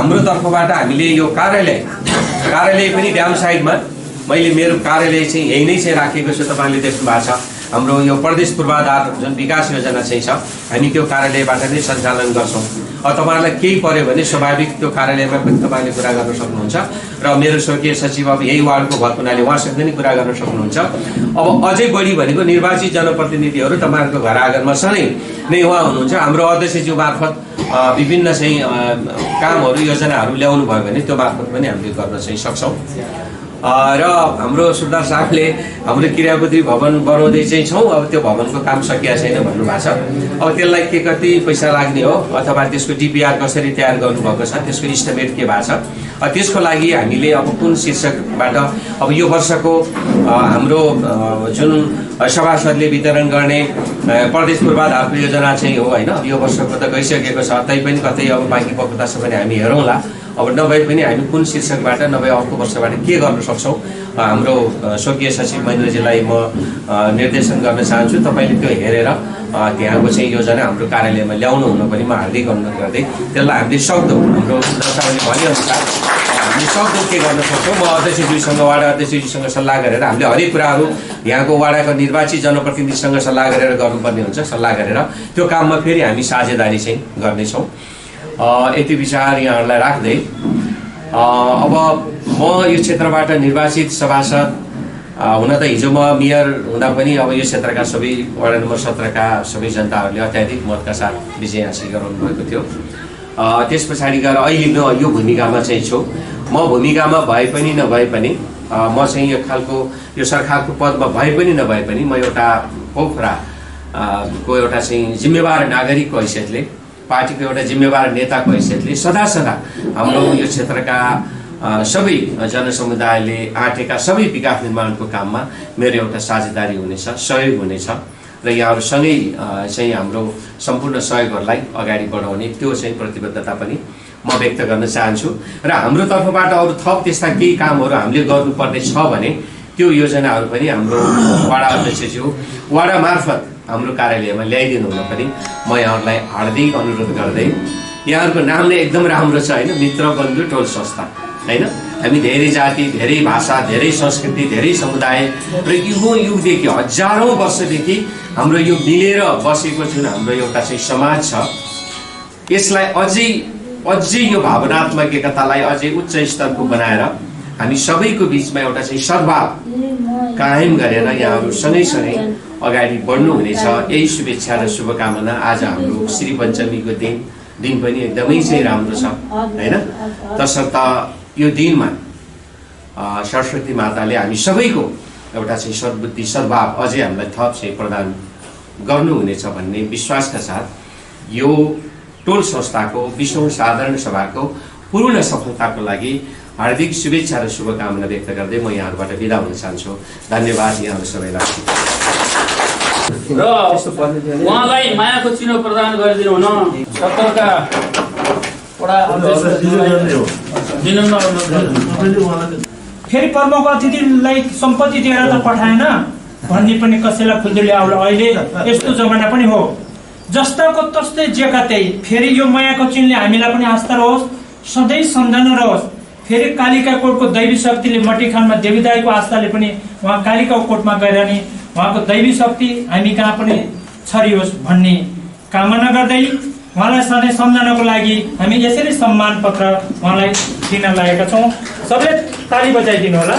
हाम्रो तर्फबाट हामीले यो कार्यालय पनि ड्याम साइडमा मैले मेरो कार्यालय चाहिँ यही नै चाहिँ राखेको छु। तपाईँले देख्नु भएको छ हाम्रो यो प्रदेश पूर्वाधार जुन विकास योजना चाहिँ छ हामी त्यो कार्यालयबाट नै सञ्चालन गर्छौँ। तपाईँहरूलाई केही पर्यो भने स्वाभाविक त्यो कार्यालयमा पनि तपाईँले कुरा गर्न सक्नुहुन्छ र मेरो स्वकीय सचिव अब यही वार्डको भएको हुनाले उहाँसँग पनि कुरा गर्न सक्नुहुन्छ। अब अझै बढी भनेको निर्वाचित जनप्रतिनिधिहरू तपाईँहरूको घर आँगनमा सधैँ नै उहाँ हुनुहुन्छ। हाम्रो अध्यक्षज्यू मार्फत विभिन्न चाहिँ कामहरू योजनाहरू ल्याउनु भयो भने त्यो मार्फत पनि हामीले गर्न चाहिँ सक्छौँ। र हाम्रो सुर्दार साहबले हाम्रो क्रियापुत्री भवन बनाउँदै चाहिँ छौँ। अब त्यो भवनको काम सकिएको छैन भन्नुभएको छ। अब त्यसलाई के कति पैसा लाग्ने हो अथवा त्यसको डिपिआर कसरी तयार गर्नुभएको छ त्यसको इस्टिमेट के भएको छ त्यसको लागि हामीले अब कुन शीर्षकबाट अब यो वर्षको हाम्रो जुन सभासदले वितरण गर्ने प्रदेश पूर्वाधारको योजना चाहिँ हो होइन। यो वर्षको त गइसकेको छ तैपनि कतै अब बाँकी पक्का छ भने हामी हेरौँला। अब नभए पनि हामी कुन शीर्षकबाट नभए अर्को वर्षबाट के गर्न सक्छौँ हाम्रो स्वकीय सचिव महेन्द्रजीलाई म निर्देशन गर्न चाहन्छु। तपाईँले त्यो हेरेर त्यहाँको चाहिँ योजना हाम्रो कार्यालयमा ल्याउनु हुन पनि म हार्दिक अनुरोध गर्दै त्यसलाई हामीले सक्दो हाम्रो दर्शकले भनेअनुसार हामीले सक्दो के गर्न सक्छौँ। म अध्यक्षज्यूसँग वाडा अध्यक्षज्यूसँग सल्लाह गरेर हामीले हरेक कुराहरू यहाँको वाडाको निर्वाचित जनप्रतिनिधिसँग सल्लाह गरेर गर्नुपर्ने हुन्छ। सल्लाह गरेर त्यो काममा फेरि हामी साझेदारी चाहिँ गर्नेछौँ। यति विचार यहाँहरूलाई राख्दै अब म यो क्षेत्रबाट निर्वाचित सभासद हुन त हिजो म मेयर हुँदा पनि अब यो क्षेत्रका सबै वडा नम्बर 17 का सबै जनताहरूले अत्याधिक मतका साथ विजय हासिल गराउनु भएको थियो। त्यस पछाडि गएर अहिले म यो भूमिकामा चाहिँ छु। म भूमिकामा भए पनि नभए पनि म चाहिँ यो खालको यो सरकारको पदमा भए पनि नभए पनि म एउटा पोखरा को एउटा चाहिँ जिम्मेवार नागरिकको हैसियतले पार्टीको एउटा जिम्मेवार नेताको हैसियतले सदा हाम्रो यो क्षेत्रका सबै जनसमुदायले आँटेका सबै विकास निर्माणको काममा मेरो एउटा साझेदारी हुनेछ, सहयोग हुनेछ र यहाँहरूसँगै चाहिँ हाम्रो सम्पूर्ण सहयोगहरूलाई अगाडि बढाउने त्यो चाहिँ प्रतिबद्धता पनि म व्यक्त गर्न चाहन्छु। र हाम्रो तर्फबाट अरू थप त्यस्ता केही कामहरू हामीले गर्नुपर्ने छ भने त्यो योजनाहरू पनि हाम्रो वडा अध्यक्षज्यू वडा मार्फत हाम्रो कार्यालयमा ल्याइदिनु हुन पनि म यहाँहरूलाई हार्दिक अनुरोध गर्दै यहाँहरूको नाम नै एकदम राम्रो छ होइन, मित्र बन्धु टोल संस्था होइन। हामी धेरै जाति, धेरै भाषा, धेरै संस्कृति, धेरै समुदाय र युगदेखि हजारौँ वर्षदेखि हाम्रो यो मिलेर बसेको जुन हाम्रो एउटा चाहिँ समाज छ यसलाई अझै यो भावनात्मक एकतालाई अझै उच्च स्तरको बनाएर हामी सबैको बिचमा एउटा चाहिँ सद्भाव कायम गरेर यहाँहरू सँगै अगाडि बढ्नु हुनेछ। यही शुभेच्छा र शुभकामना। आज हाम्रो श्री पञ्चमीको दिन पनि एकदमै चाहिँ राम्रो छ होइन। तसर्थ यो दिनमा सरस्वती माताले हामी सबैको एउटा चाहिँ सद्बुद्धि सद्भाव अझै हामीलाई थप चाहिँ प्रदान गर्नुहुनेछ भन्ने विश्वासका साथ यो टोल संस्थाको 20औं साधारण सभाको पूर्ण सफलताको लागि हार्दिक शुभेच्छा र शुभकामना व्यक्त गर्दै म यहाँहरूबाट बिदा हुन चाहन्छु। धन्यवाद यहाँहरू सबैलाई। र उहाँलाई मायाको चिनो प्रदान गरिदिनु हुन 17 का वडा फेरि प्रमुख अतिथिलाई सम्पत्ति दिएर त पठाएन भन्ने पनि कसैलाई खुल्दुली आउला। अहिले यस्तो जमाना पनि हो जस्ताको तस्तै जेकतै फेरि यो मायाको चिनले हामीलाई पनि आस्था रहोस्, सधैँ सम्झना रहोस्। फेरि कालिका कोटको दैवी शक्तिले मटिखानमा देवीदाईको आस्थाले पनि उहाँ कालिका कोटमा गएर नि उहाँको दैवी शक्ति हामी कहाँ पनि छरियोस् भन्ने कामना गर्दै उहाँलाई सधैँ सम्झनाको लागि हामी यसरी सम्मान पत्र उहाँलाई दिन लागेका छौँ। सबैले ताली बजाइदिनु होला।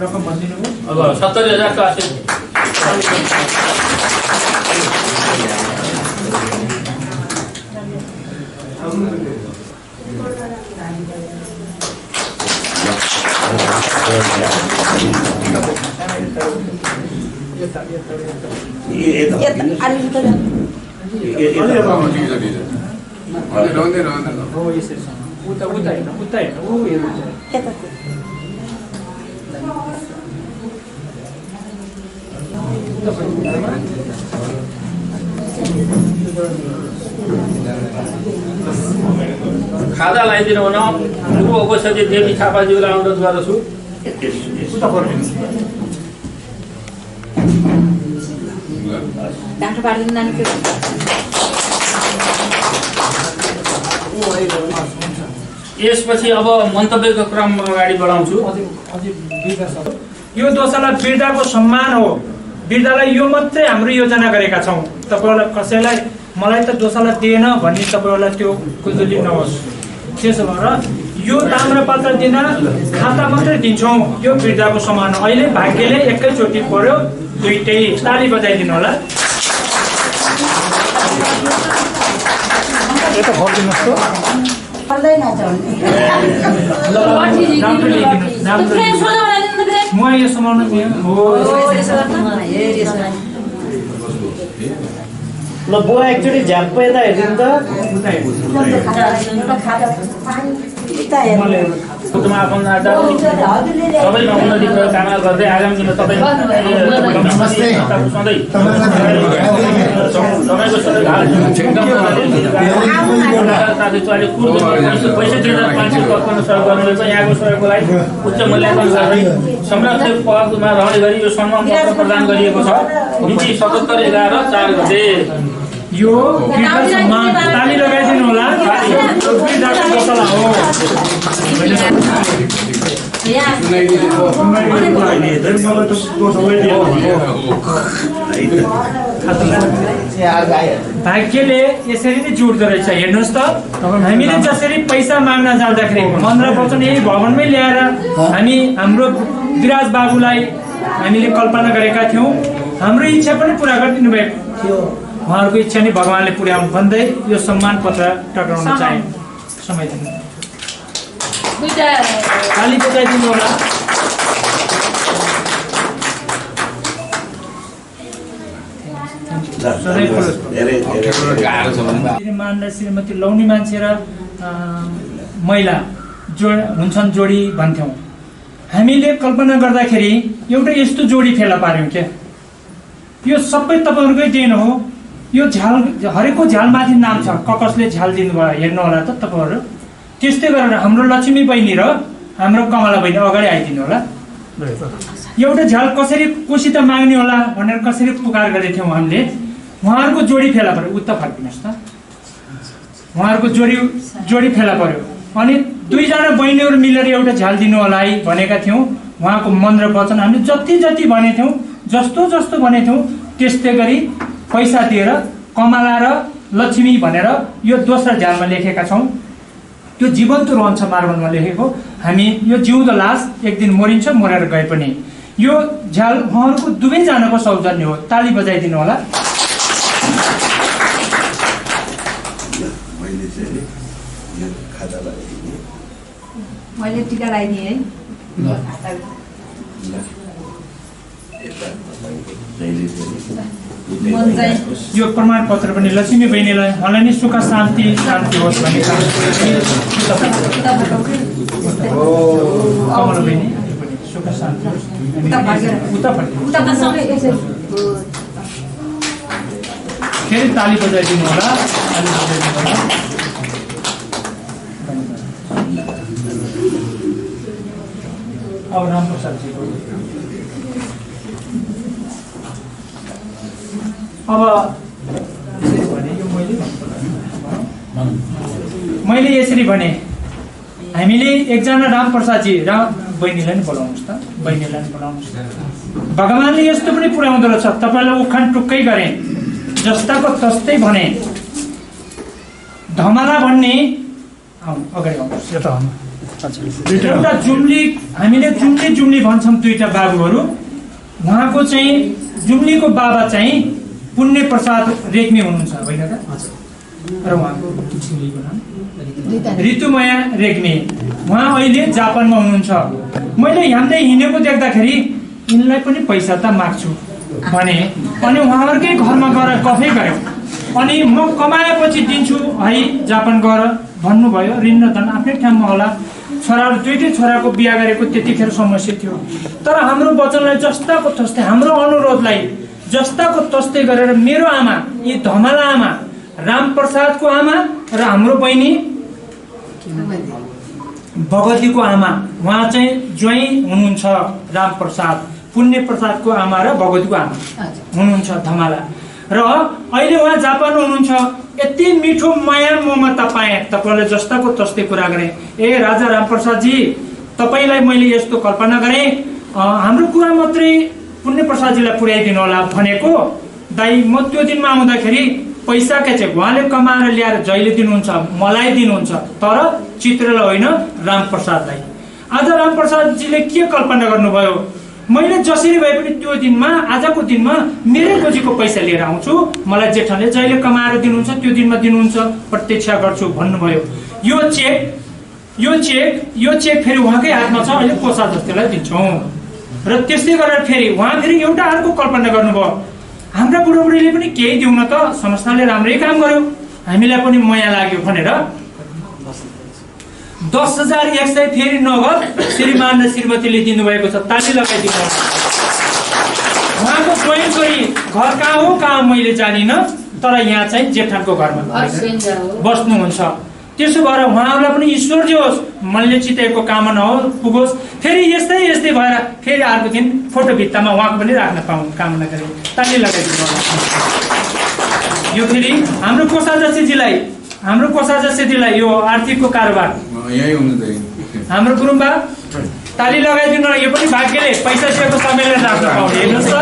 रकम भनिदिनु अब 70,000 का आशा खाजा लगाइदिनु हुन उपसचिव देवी थापाज्यूलाई अनुरोध गर्दछु। डाक्टर पार्लिन नानीको यसपछि अब मन्तव्यको क्रम अगाडि बढाउँछु। यो दोसाला वृद्धाको सम्मान हो। वृद्धालाई यो मात्रै हाम्रो योजना गरेका छौँ। तपाईँहरूलाई कसैलाई मलाई त दोसाला दिएन भन्ने तपाईँहरूलाई त्यो कुजुली नहोस्। त्यसो भएर यो ताम्रपत्र दिन खाता मात्रै दिन्छौँ। यो वृद्धाको सम्मान हो। अहिले भाग्यले एकैचोटि पर्यो, दुईटै ताली बजाइदिनु होला। म यो समाउनु ल बुवा एकचोटि झ्याप्प यता हेरिदिनु त। आफन्त सबैमा उन्नति कामना गर्दै आगामी दिनमा तपाईँको यहाँको सहयोगको लागि उच्च मूल्याङ्कन गर्दै संरक्षक पदमा रहने गरी यो सम्मान पत्र प्रदान गरिएको छ। मिति 77/11/4 गते। यो वृद्ध सम्मान ताली लगाइदिनु होला। वृद्धको दोसाला हो। भाग्यले यसरी नै जोड्दो रहेछ। हेर्नुहोस् त, हामीले जसरी पैसा माग्न जाँदाखेरि मन्त्रवचन यही भवनमै ल्याएर हामी हाम्रो विराज बाबुलाई हामीले कल्पना गरेका थियौँ। हाम्रो इच्छा पनि पुरा गरिदिनु भएको थियो। उहाँहरूको इच्छा नै भगवान्ले पुर्याउनु भन्दै यो सम्मान पत्र टक्राउन चाहे। समय दिनु ताली बजाइदिनु होला। श्रीमान र श्रीमती लौनी मान्छे र महिला हुन्छन् जोडी भन्थ्यौँ। हामीले कल्पना गर्दाखेरि एउटा यस्तो जोडी फेला पार्यौँ क्या। यो सबै तपाईँहरूकै देन हो। यो झ्याल हरेकको झ्यालमाथि नाम छ, कसले झ्याल दिनुभयो हेर्नु होला त तपाईँहरू। त्यस्तै गरेर हाम्रो लक्ष्मी बहिनी र हाम्रो कमला बहिनी अगाडि आइदिनु होला। एउटा झ्याल कसरी कोसित माग्ने होला भनेर कसरी पुकार गरेको थियौँ हामीले। उहाँहरूको जोडी फेला पर्यो। उता फर्किनुहोस् त। उहाँहरूको जोडी फेला पर्यो। अनि दुईजना बहिनीहरू मिलेर एउटा झ्याल दिनु होला है भनेका थियौँ। उहाँको मन्त्र वचन हामीले जति जति भनेको थियौँ, जस्तो जस्तो भनेको थियौँ त्यस्तै गरी पैसा दिएर कमला र लक्ष्मी भनेर यो दोस्रो झ्यालमा लेखेका छौँ। त्यो जीवन्त रहन्छ मार्बलमा लेखेको। हामी यो जिउँदो लास एक दिन मरिन्छ, मरेर गए पनि। यो झ्याल उहाँहरूको दुवैजनाको सौजन्य हो। ताली बजाइदिनु होला। मैले टिका लगाइदिएँ है। यो प्रमाण पत्र पनि लक्ष्मी बहिनीलाई मलाई नै सुख शान्ति होस् भन्ने कमला बहिनी सुख शान्ति होस्। फेरि ताली बजाइदिनु होला। अब रामप्रसादजीको अब मैले यसरी भने हामीले एकजना रामप्रसादजी र बहिनीलाई नि बोलाउनुहोस् त। बहिनीलाई नि बोलाउनुहोस्। भगवान्ले यस्तो पनि पुर्याउँदो रहेछ। तपाईँलाई उखान टुक्कै गरेँ, जस्ताको तस्तै भने। धमाला भन्ने अगाडि आउनुहोस्। एउटा जुम्ली, हामीले जुम्ली भन्छौँ दुईटा बाबुहरू। उहाँको चाहिँ जुम्लीको बाबा चाहिँ पुण्य प्रसाद रेग्मी हुनुहुन्छ होइन त? र उहाँको नाम ऋतुमया रेग्मी। उहाँ अहिले जापानमा हुनुहुन्छ। मैले हिँड्दै हिँडेको देख्दाखेरि यिनलाई पनि पैसा त माग्छु भने, अनि उहाँहरूकै घरमा गएर गफै गऱ्यौँ। अनि म कमाएपछि दिन्छु है जापान गएर भन्नुभयो। ऋण धन आफ्नै ठाउँमा होला। छोराहरू दुईटै छोराको बिहा गरेको त्यतिखेर समस्या थियो। तर हाम्रो वचनलाई जस्ताको तस्तै, हाम्रो अनुरोधलाई जस्ताको तस्तै गरेर मेरो आमा यी धमला आमा रामप्रसादको आमा र हाम्रो बहिनी भगवतीको आमा उहाँ चाहिँ ज्वाइँ हुनुहुन्छ रामप्रसाद पुण्य प्रसादको आमा र भगवतीको आमा हुनुहुन्छ धमला र अहिले उहाँ जापानमा हुनुहुन्छ। यति मिठो माया ममता पाएँ तपाईँले जस्ताको तस्तै कुरा गरेँ। ए राजा रामप्रसादजी तपाईँलाई मैले यस्तो कल्पना गरेँ हाम्रो कुरा मात्रै पुण्य प्रसादजीलाई पुर्याइदिनु होला भनेको दाइ म त्यो दिनमा आउँदाखेरि पैसा के चाहिँ उहाँले कमाएर ल्याएर जहिले दिनुहुन्छ मलाई दिनुहुन्छ तर चित्रलाई होइन रामप्रसादलाई। आज रामप्रसादजीले के कल्पना गर्नुभयो मैले जसरी भए पनि त्यो दिनमा आजको दिनमा मेरै गोजीको पैसा लिएर आउँछु मलाई जेठले जहिले कमाएर दिनुहुन्छ त्यो दिनमा दिनुहुन्छ प्रतीक्षा गर्छु भन्नुभयो। यो चेक फेरि उहाँकै हातमा छ अहिले कोसा जस्तोलाई दिन्छौँ र त्यस्तै गरेर फेरि उहाँ फेरि एउटा अर्को कल्पना गर्नुभयो हाम्रा बुढाबुढीले पनि केही दिउन त संस्थाले राम्रै काम गर्यो हामीलाई पनि माया लाग्यो भनेर 10,100 फेरि नगद श्रीमान र श्रीमतीले दिनुभएको छ। ताली लगाइदिनु। उहाँको स्वयं छोरी घर कहाँ हो कहाँ मैले जानिनँ तर यहाँ चाहिँ जेठानको घरमा बस्नुहुन्छ। त्यसो भएर उहाँहरूलाई पनि ईश्वर जे होस् मनले चिताएको कामना हो पुगोस्। फेरि यस्तै भएर फेरि अर्को दिन फोटो भित्तामा उहाँको पनि राख्न पाउँ कामना गरेँ। ताली लगाइदिनु। यो फेरि हाम्रो कोसा जसेजीलाई यो आर्थिकको कारोबार हाम्रो गुरुङबा ताली लगाइदिनु। यो पनि भाग्यले पैसा सेको समयले राख्न पाउने हेर्नुहोस् त।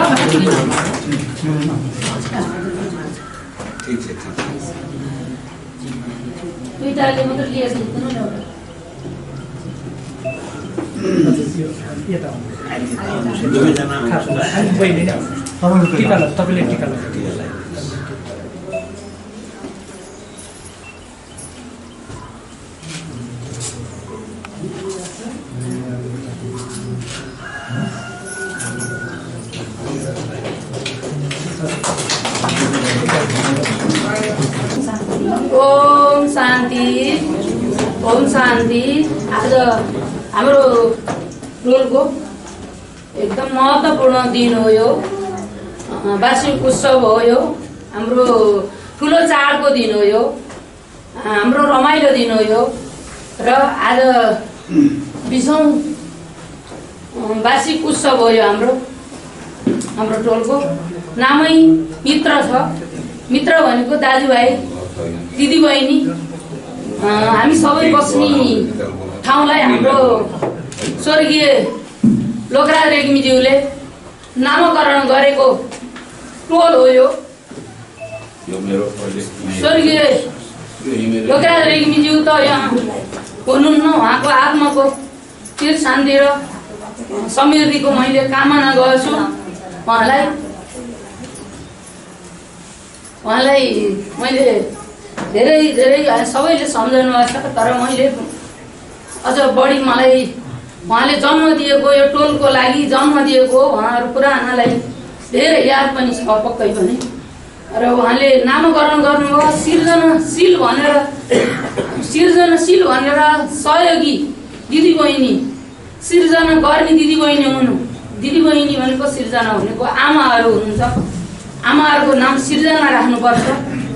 तपाईँले टिका ओम शान्ति। आज हाम्रो टोलको एकदम महत्त्वपूर्ण दिन हो यो वार्षिक उत्सव हो यो हाम्रो ठुलो चाडको दिन हो यो हाम्रो रमाइलो दिन हो यो र आज 20औं वार्षिक उत्सव हो यो हाम्रो टोलको नामै मित्र छ। मित्र भनेको दाजुभाइ दिदीबहिनी हामी सबै बस्ने ठाउँलाई हाम्रो स्वर्गीय लोकराज रेग्मीज्यूले नामकरण गरेको टोल हो यो। स्वर्गीय लोकराज रेग्मीज्यू त यहाँ हुनुहुन्न उहाँको आत्माको चिर शान्ति र समृद्धिको मैले कामना गर्छु। उहाँलाई मैले धेरै सबैले सम्झाउनु भएको छ तर मैले अझ बढी मलाई उहाँले जन्म दिएको यो टोलको लागि जन्म दिएको उहाँहरू पुरानालाई धेरै याद पनि छ पक्कै पनि। र उहाँले नामकरण गर्नुभयो सृजनशील भनेर सहयोगी दिदीबहिनी सृजना गर्ने दिदीबहिनी हुनु। दिदीबहिनी भनेको सृजना भनेको आमाहरू हुनुहुन्छ। आमाहरूको नाम सृजना राख्नुपर्छ।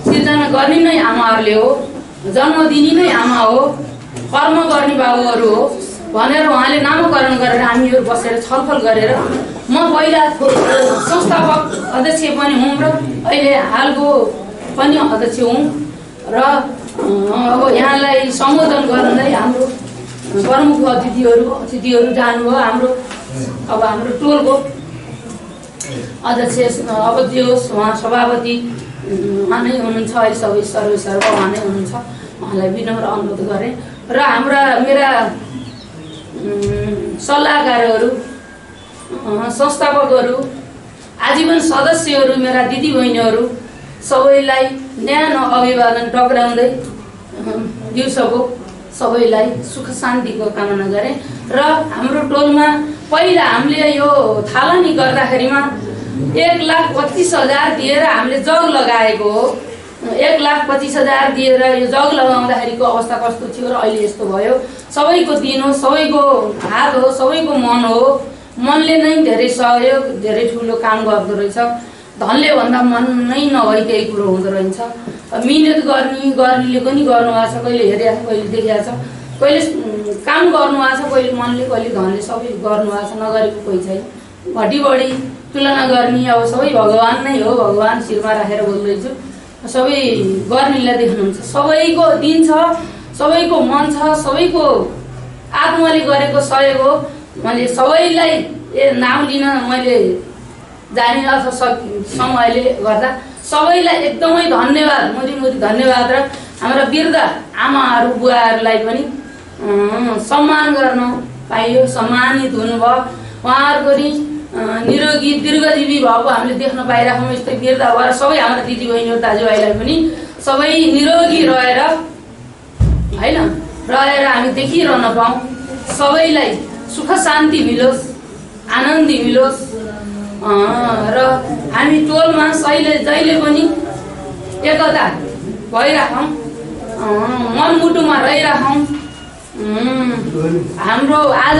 सृजना गर्ने नै आमाहरूले हो जन्म दिने नै आमा हो कर्म गर्ने बाबुहरू हो भनेर उहाँले नामकरण गरेर हामीहरू बसेर छलफल गरेर म पहिला संस्थापक अध्यक्ष पनि हुँ र अहिले हालको पनि अध्यक्ष हुँ र अब यहाँलाई सम्बोधन गर्दै हाम्रो प्रमुख अतिथिहरू जानुभयो। अब हाम्रो टोलको अध्यक्ष अवधियोस् उहाँ सभापति उहाँ नै हुनुहुन्छ। अहिले सबै सर्वेसर्वा उहाँ नै हुनुहुन्छ। उहाँलाई विनम्र अनुरोध गरेँ र मेरा सल्लाहकारहरू संस्थापकहरू आजीवन सदस्यहरू मेरा दिदीबहिनीहरू सबैलाई न्यानो अभिवादन टक्राउँदै दिउँसोको सबैलाई सुख शान्तिको कामना गरेँ। र हाम्रो टोलमा पहिला हामीले यो थालनी गर्दाखेरिमा 1,25,000 दिएर हामीले जग लगाएको हो। 1,25,000 दिएर यो जग लगाउँदाखेरिको अवस्था कस्तो थियो र अहिले यस्तो भयो। सबैको दिन हो सबैको हात हो सबैको मन हो। मनले नै धेरै सहयोग धेरै ठुलो काम गर्दो रहेछ। धनले भन्दा मन नै नभई केही कुरो हुँदो रहेछ। मिहिनेत गर्नेले पनि गर्नुभएको छ, कहिले हेरेको छ, कहिले देखेको छ, कहिले काम गर्नुभएको छ, कहिले मनले कहिले धनले सबै गर्नुभएको छ, नगरेको कोही छैन। घटी बढी तुलना गर्ने अब सबै भगवान् नै हो, भगवान् शिरमा राखेर बोल्दैछु। सबै गर्नेलाई देख्नुहुन्छ, सबैको दिन छ, सबैको मन छ, सबैको आत्माले गरेको सहयोग हो। मैले सबैलाई नाम लिन मैले जानिन अथवा समयले गर्दा सबैलाई एकदमै धन्यवाद, मोरी धन्यवाद। र हाम्रा वृद्ध आमाहरू बुवाहरूलाई पनि सम्मान गर्न पाइयो, सम्मानित हुनुभयो। उहाँहरूको नि निरोगी दीर्घजीवी भएको हामीले देख्न पाइरहेछौँ। यस्तै वृद्ध भएर सबै हाम्रा दिदीबहिनीहरू दाजुभाइलाई पनि सबै निरोगी रहेर होइन हामी देखिरहन पाऊँ, सबैलाई सुख शान्ति मिलोस्, आनन्दी मिलोस्। र हामी टोलमा जहिले पनि एकता भइराखौँ, मनमुटुमा रहिराखौँ। हाम्रो आज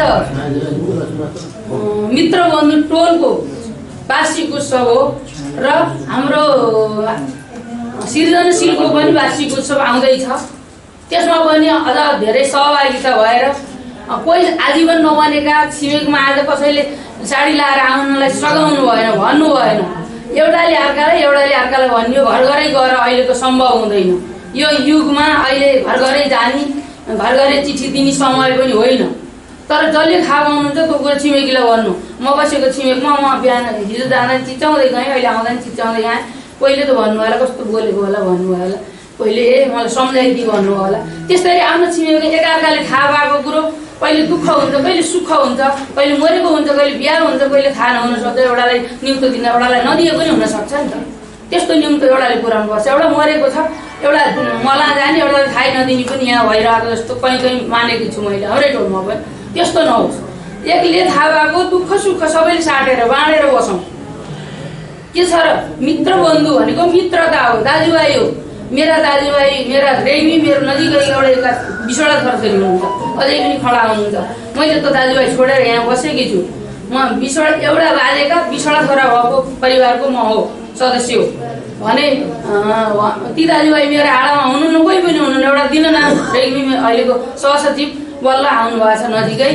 मित्र बन्धु टोलको वार्षिक उत्सव हो र हाम्रो सृजनशीलको पनि वार्षिक उत्सव आउँदैछ। त्यसमा पनि अझ धेरै सहभागिता भएर कोही आजीवन नबनेका छिमेकमा आज कसैले साडी लाएर आउनलाई सघाउनु भएन, भन्नु भएन। एउटाले अर्कालाई भनियो, घर घरै गएर अहिलेको सम्भव हुँदैन। यो युगमा अहिले घर घरै जाने, घर घरै चिठी दिने समय पनि होइन। तर जसले खाह पाउनुहुन्छ त्यो कुरो छिमेकीलाई भन्नु। म बसेको छिमेकमा म बिहान हिजो जाँदा चिच्याउँदै गएँ, अहिले आउँदा पनि चिच्याउँदै आएँ। पहिले त भन्नुभयो होला कस्तो बोलेको होला भन्नुभयो होला, पहिले मलाई सम्झाइदिए भन्नुभयो होला। त्यस्तै आफ्नो छिमेकी एकअर्काले थाहा भएको कुरो कहिले दुःख हुन्छ, कहिले सुख हुन्छ, कहिले मरेको हुन्छ, कहिले बिहा हुन्छ, कहिले थाहा नहुन सक्छ। एउटालाई निम्तो दिँदा एउटालाई नदिए पनि हुनसक्छ नि त। त्यस्तो निम्तो एउटाले पुऱ्याउनु पर्छ। एउटा मरेको छ, एउटा मला जाने, एउटालाई थाहै नदिने पनि यहाँ भइरहेको जस्तो कहीँ मानेको छु मैले, हाम्रै टोलमा पनि। त्यस्तो नहोस्। एकले थाहा भएको दुःख सुख सबैले साटेर बाँडेर बसौँ। के छ र मित्र बन्धु भनेको मित्रता हो, दाजुभाइ हो। मेरा दाजुभाइ, मेरा रेग्मी, मेरो नजिकै एउटा 20वटा छोराछोरी हुनुहुन्छ, अझै पनि खडा हुनुहुन्छ। मैले त दाजुभाइ छोडेर यहाँ बसेकी छु। म 20वटा एउटा बाजेका 20वटा छोरा भएको परिवारको म हो, सदस्य हो भने ती दाजुभाइ मेरो आडामा हुनुहुन्न, कोही पनि हुनुहुन्न। एउटा दिननाथ रेग्मी अहिलेको सहसचिव बल्ल आउनु भएको छ नजिकै।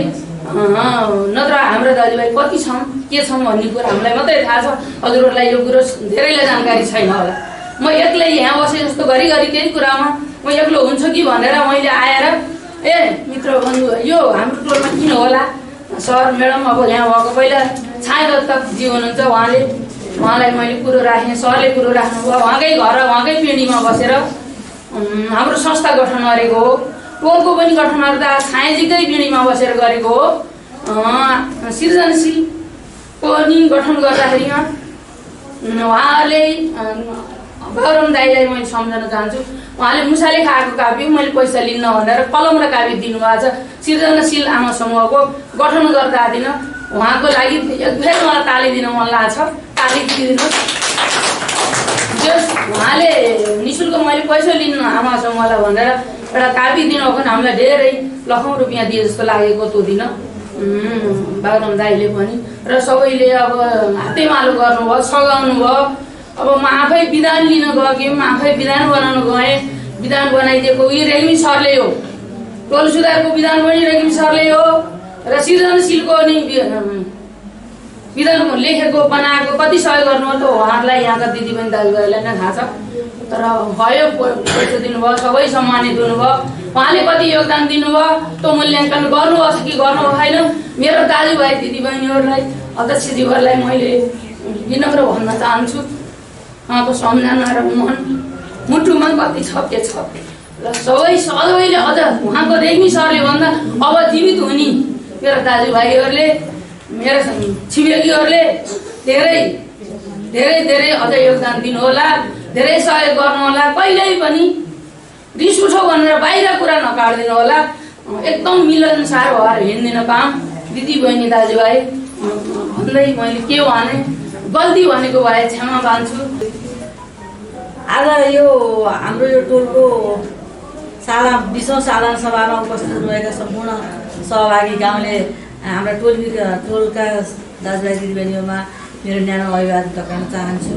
नत्र हाम्रो दाजुभाइ कति छौँ, के छौँ भन्ने कुरा हामीलाई मात्रै थाहा छ। हजुरहरूलाई यो कुरो धेरैलाई जानकारी छैन होला। म एक्लै यहाँ बसे जस्तो घरिघरि केही कुरामा म एक्लो हुन्छु कि भनेर मैले आएर मित्र बन्धु यो हाम्रो टोलमा किन होला सर म्याडम, अब यहाँ भएको पहिला छायादत्तजी हुनुहुन्छ, उहाँलाई मैले कुरो राखेँ, सरले कुरो राख्नुभयो। उहाँकै घर उहाँकै पिँढीमा बसेर हाम्रो संस्था गठन गरेको हो। टोलको पनि गठन गर्दा छायाजीकै पिँढीमा बसेर गरेको हो। सृजनशीलको पनि गठन गर्दाखेरि उहाँले गौरम दाईलाई मैले सम्झन चाहन्छु। उहाँले मुसाले खाएको काव्य मैले पैसा लिन्न भनेर कलम र काव्य दिनुभएको छ। सृजनशील आमा समूहको गठन गर्दा दिन उहाँको लागि फेरि मलाई ताली दिन मन लाग्छ, ताली दिनुहोस्। उहाँले निःशुल्क मैले पैसा लिन्न आमा समूहलाई भनेर एउटा काव्य दिनुभयो भने हामीलाई धेरै लाखौँ रुपियाँ दिए जस्तो लागेको त्यो दिन बागरम दाईले पनि। र सबैले अब हातेमालो गर्नुभयो, सघाउनु भयो। अब म आफै विधान लिन गएँ, म आफै विधान बनाउन गएँ। विधान बनाइदिएको यी रेग्मी सरले हो, टोल सुधारको विधान पनि रेग्मी सरले हो र सृजनशीलको नि विधान लेखेको बनाएको कति सहयोग गर्नुभयो त उहाँहरूलाई यहाँका दिदीबहिनी दाजुभाइलाई नै थाहा छ। तर भयो पैसा दिनुभयो, सबै सम्मानित हुनुभयो। उहाँले कति योगदान दिनुभयो त्यो मूल्याङ्कन गर्नुभएको छ कि गर्नु भएन। मेरो दाजुभाइ दिदीबहिनीहरूलाई अध्यक्षज्यूहरूलाई मैले विनम्र भन्न चाहन्छु, उहाँको सम्झना र मुटुमा कति छ के छ। र सबैले अझ उहाँको रेग्मी सरले भन्दा अब जीवित हुने मेरो दाजुभाइहरूले, मेरो छिमेकीहरूले धेरै धेरै धेरै अझ योगदान दिनुहोला, धेरै सहयोग गर्नुहोला। कहिल्यै पनि रिस उठो भनेर बाहिर कुरा नकाट्दिनु होला। एकदम मिलनसार भएर हिँड्दिन पाऊँ। दिदीबहिनी दाजुभाइ भन्दै मैले के भने गल्ती भनेको भए क्षमा माग्छु। आज यो हाम्रो यो टोलको 20औं साधारण सभामा उपस्थित हुनुभएका सम्पूर्ण सहभागी गाउँले हाम्रा टोलका दाजुभाइ दिदीबहिनीहरूमा मेरो न्यानो अभिवादन टक्राउन चाहन्छु।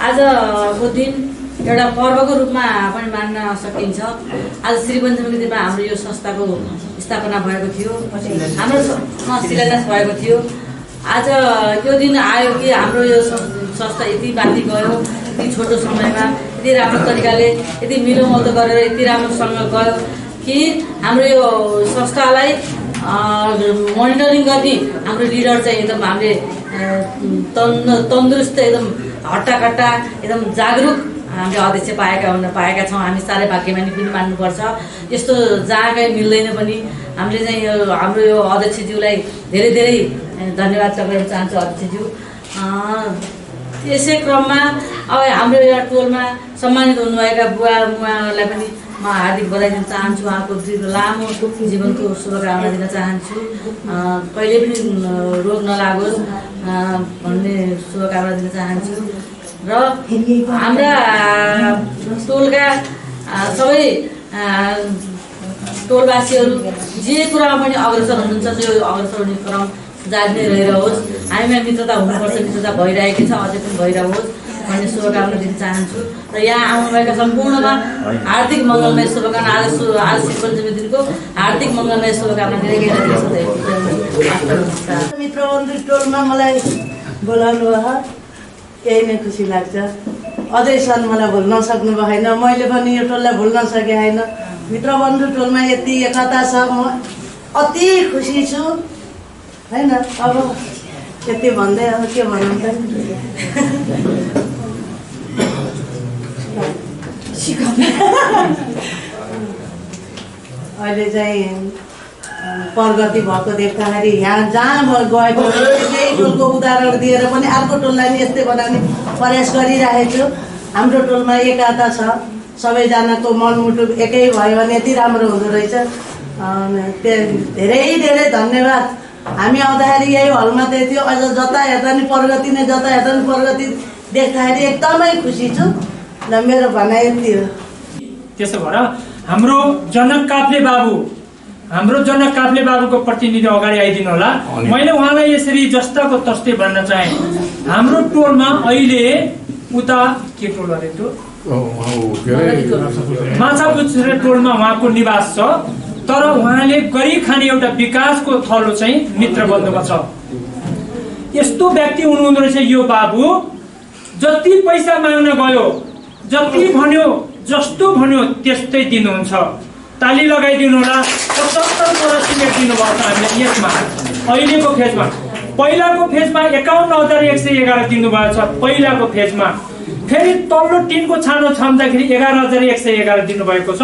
आजको दिन एउटा पर्वको रूपमा पनि मान्न सकिन्छ। आज श्री पञ्चमुखीमा हाम्रो यो संस्थाको स्थापना भएको थियो, हाम्रो शिलान्यास भएको थियो। आज यो दिन आयो कि हाम्रो यो संस्था यति बाँकी गयो, यति छोटो समयमा यति राम्रो तरिकाले यति मिलोमल्दो गरेर यति राम्रोसँग गयो कि हाम्रो यो संस्थालाई मोनिटरिङ गर्ने हाम्रो लिडर चाहिँ एकदम हामीले तन्दुरुस्त एकदम हट्टाकट्टा एकदम जागरुक हामीले अध्यक्ष पाएका छौँ। हामी साह्रै भाग्यमानी पनि मान्नुपर्छ। यस्तो जहाँ कहीँ मिल्दैन पनि। हामीले चाहिँ हाम्रो यो अध्यक्षज्यूलाई धेरै धेरै धन्यवाद टक्राउन चाहन्छु अध्यक्षज्यू। यसै क्रममा अब हाम्रो यहाँ टोलमा सम्मानित हुनुभएका बुवा मुवाहरूलाई पनि म हार्दिक बधाई दिन चाहन्छु। उहाँको लामो जीवनको शुभकामना दिन चाहन्छु। कहिले पनि रोग नलागोस् भन्ने शुभकामना दिन चाहन्छु। र हाम्रा टोलका सबै टोलवासीहरू जे कुरामा पनि अग्रसर हुनुहुन्छ, त्यो अग्रसर हुने क्रम जारी नै रहिरहोस्। हामीमा मित्रता हुनुपर्छ, मित्रता भइरहेको छ, अझै पनि भइरहोस् भन्ने शुभकामना दिन चाहन्छु। र यहाँ आउनुभएका सम्पूर्णमा हार्दिक मङ्गलमय शुभकामना। आज श्री पञ्चमी दिनको हार्दिक मङ्गलमय शुभकामना दिँदै मित्रबन्धु टोलमा मलाई बोलाउनु भयो, यही नै खुसी लाग्छ। अझैसम्म मलाई भुल्न सक्नु भएन, मैले पनि यो टोललाई भुल्न सकेँ होइन। मित्रबन्धु टोलमा यति एकता छ, म अति खुसी छु होइन। अब यति भन्दै अब के भनौँ त। अहिले चाहिँ प्रगति भएको देख्दाखेरि यहाँ जहाँ गएको त्यही टोलको उदाहरण दिएर पनि अर्को टोललाई पनि यस्तै बनाउने प्रयास गरिरहेको छु। हाम्रो टोलमा एकता छ, सबैजनाको मनमुटु एकै भयो भने यति राम्रो हुँदो रहेछ। धेरै धेरै धन्यवाद। हामी आउँदाखेरि यही हलमा त्यही थियो, अझ जता हेर्दा नि प्रगति नै, जता हेर्दा नि प्रगति देख्दाखेरि एकदमै खुसी छु। र मेरो भनाइ यति हो। त्यसो भएर हाम्रो जनक काफ्ले बाबुको प्रतिनिधि अगाडि आइदिनु होला। मैले उहाँलाई यसरी जस्ताको तस्तै भन्न चाहेँ। हाम्रो टोलमा अहिले उता के टोल अरे त्यो माछापुच्छ्रे टोलमा उहाँको निवास छ। तर उहाँले गरी खाने एउटा विकासको थलो चाहिँ मित्रबन्धुमा छ। यस्तो व्यक्ति हुनुहुँदो रहेछ यो बाबु। जति पैसा माग्न गयो, जति भन्यो, जस्तो भन्यो त्यस्तै दिनुहुन्छ। ताली लगाइदिनु होला। 75 बोरा सिमेन्ट दिनुभएको छ हामीले यसमा, अहिलेको फेजमा। पहिलाको फेजमा 51,111 दिनुभएको छ पहिलाको फेजमा। फेरि तल्लो टिनको छानो छाम्दाखेरि 11,111 दिनुभएको छ।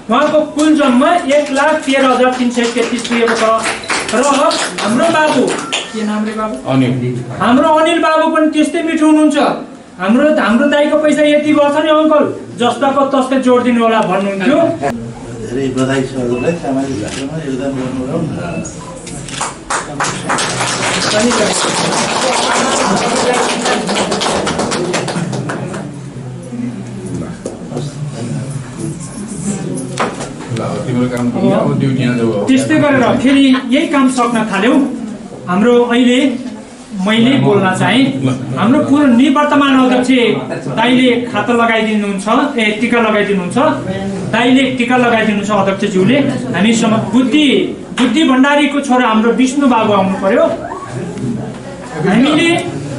उहाँको कुल जम्मा 1,13,333 दिएको छ। र हाम्रो बाबु के नाम रे बाबु? हाम्रो अनिल बाबु पनि त्यस्तै मिठो हुनुहुन्छ। हाम्रो दाइको पैसा यति गर्छ नि अङ्कल, जस्ताको तस्तै जोडिदिनु होला भन्नुहुन्थ्यो। धेरै बधाई छ हजुरलाई सामाजिक क्षेत्रमा योगदान गर्नुभयो। त्यस्तै गरेर फेरि यही काम सक्न थाल्यौँ। हाम्रो अहिले मैले बोल्न चाहेँ, हाम्रो पूर्व निवर्तमान अध्यक्ष दाइले खाता लगाइदिनुहुन्छ, टिका लगाइदिनुहुन्छ। दाइले टिका लगाइदिनुहुन्छ अध्यक्षज्यूले। हामीसँग बुद्धि भण्डारीको छोरा हाम्रो विष्णु बाबु आउनु पर्यो। हामीले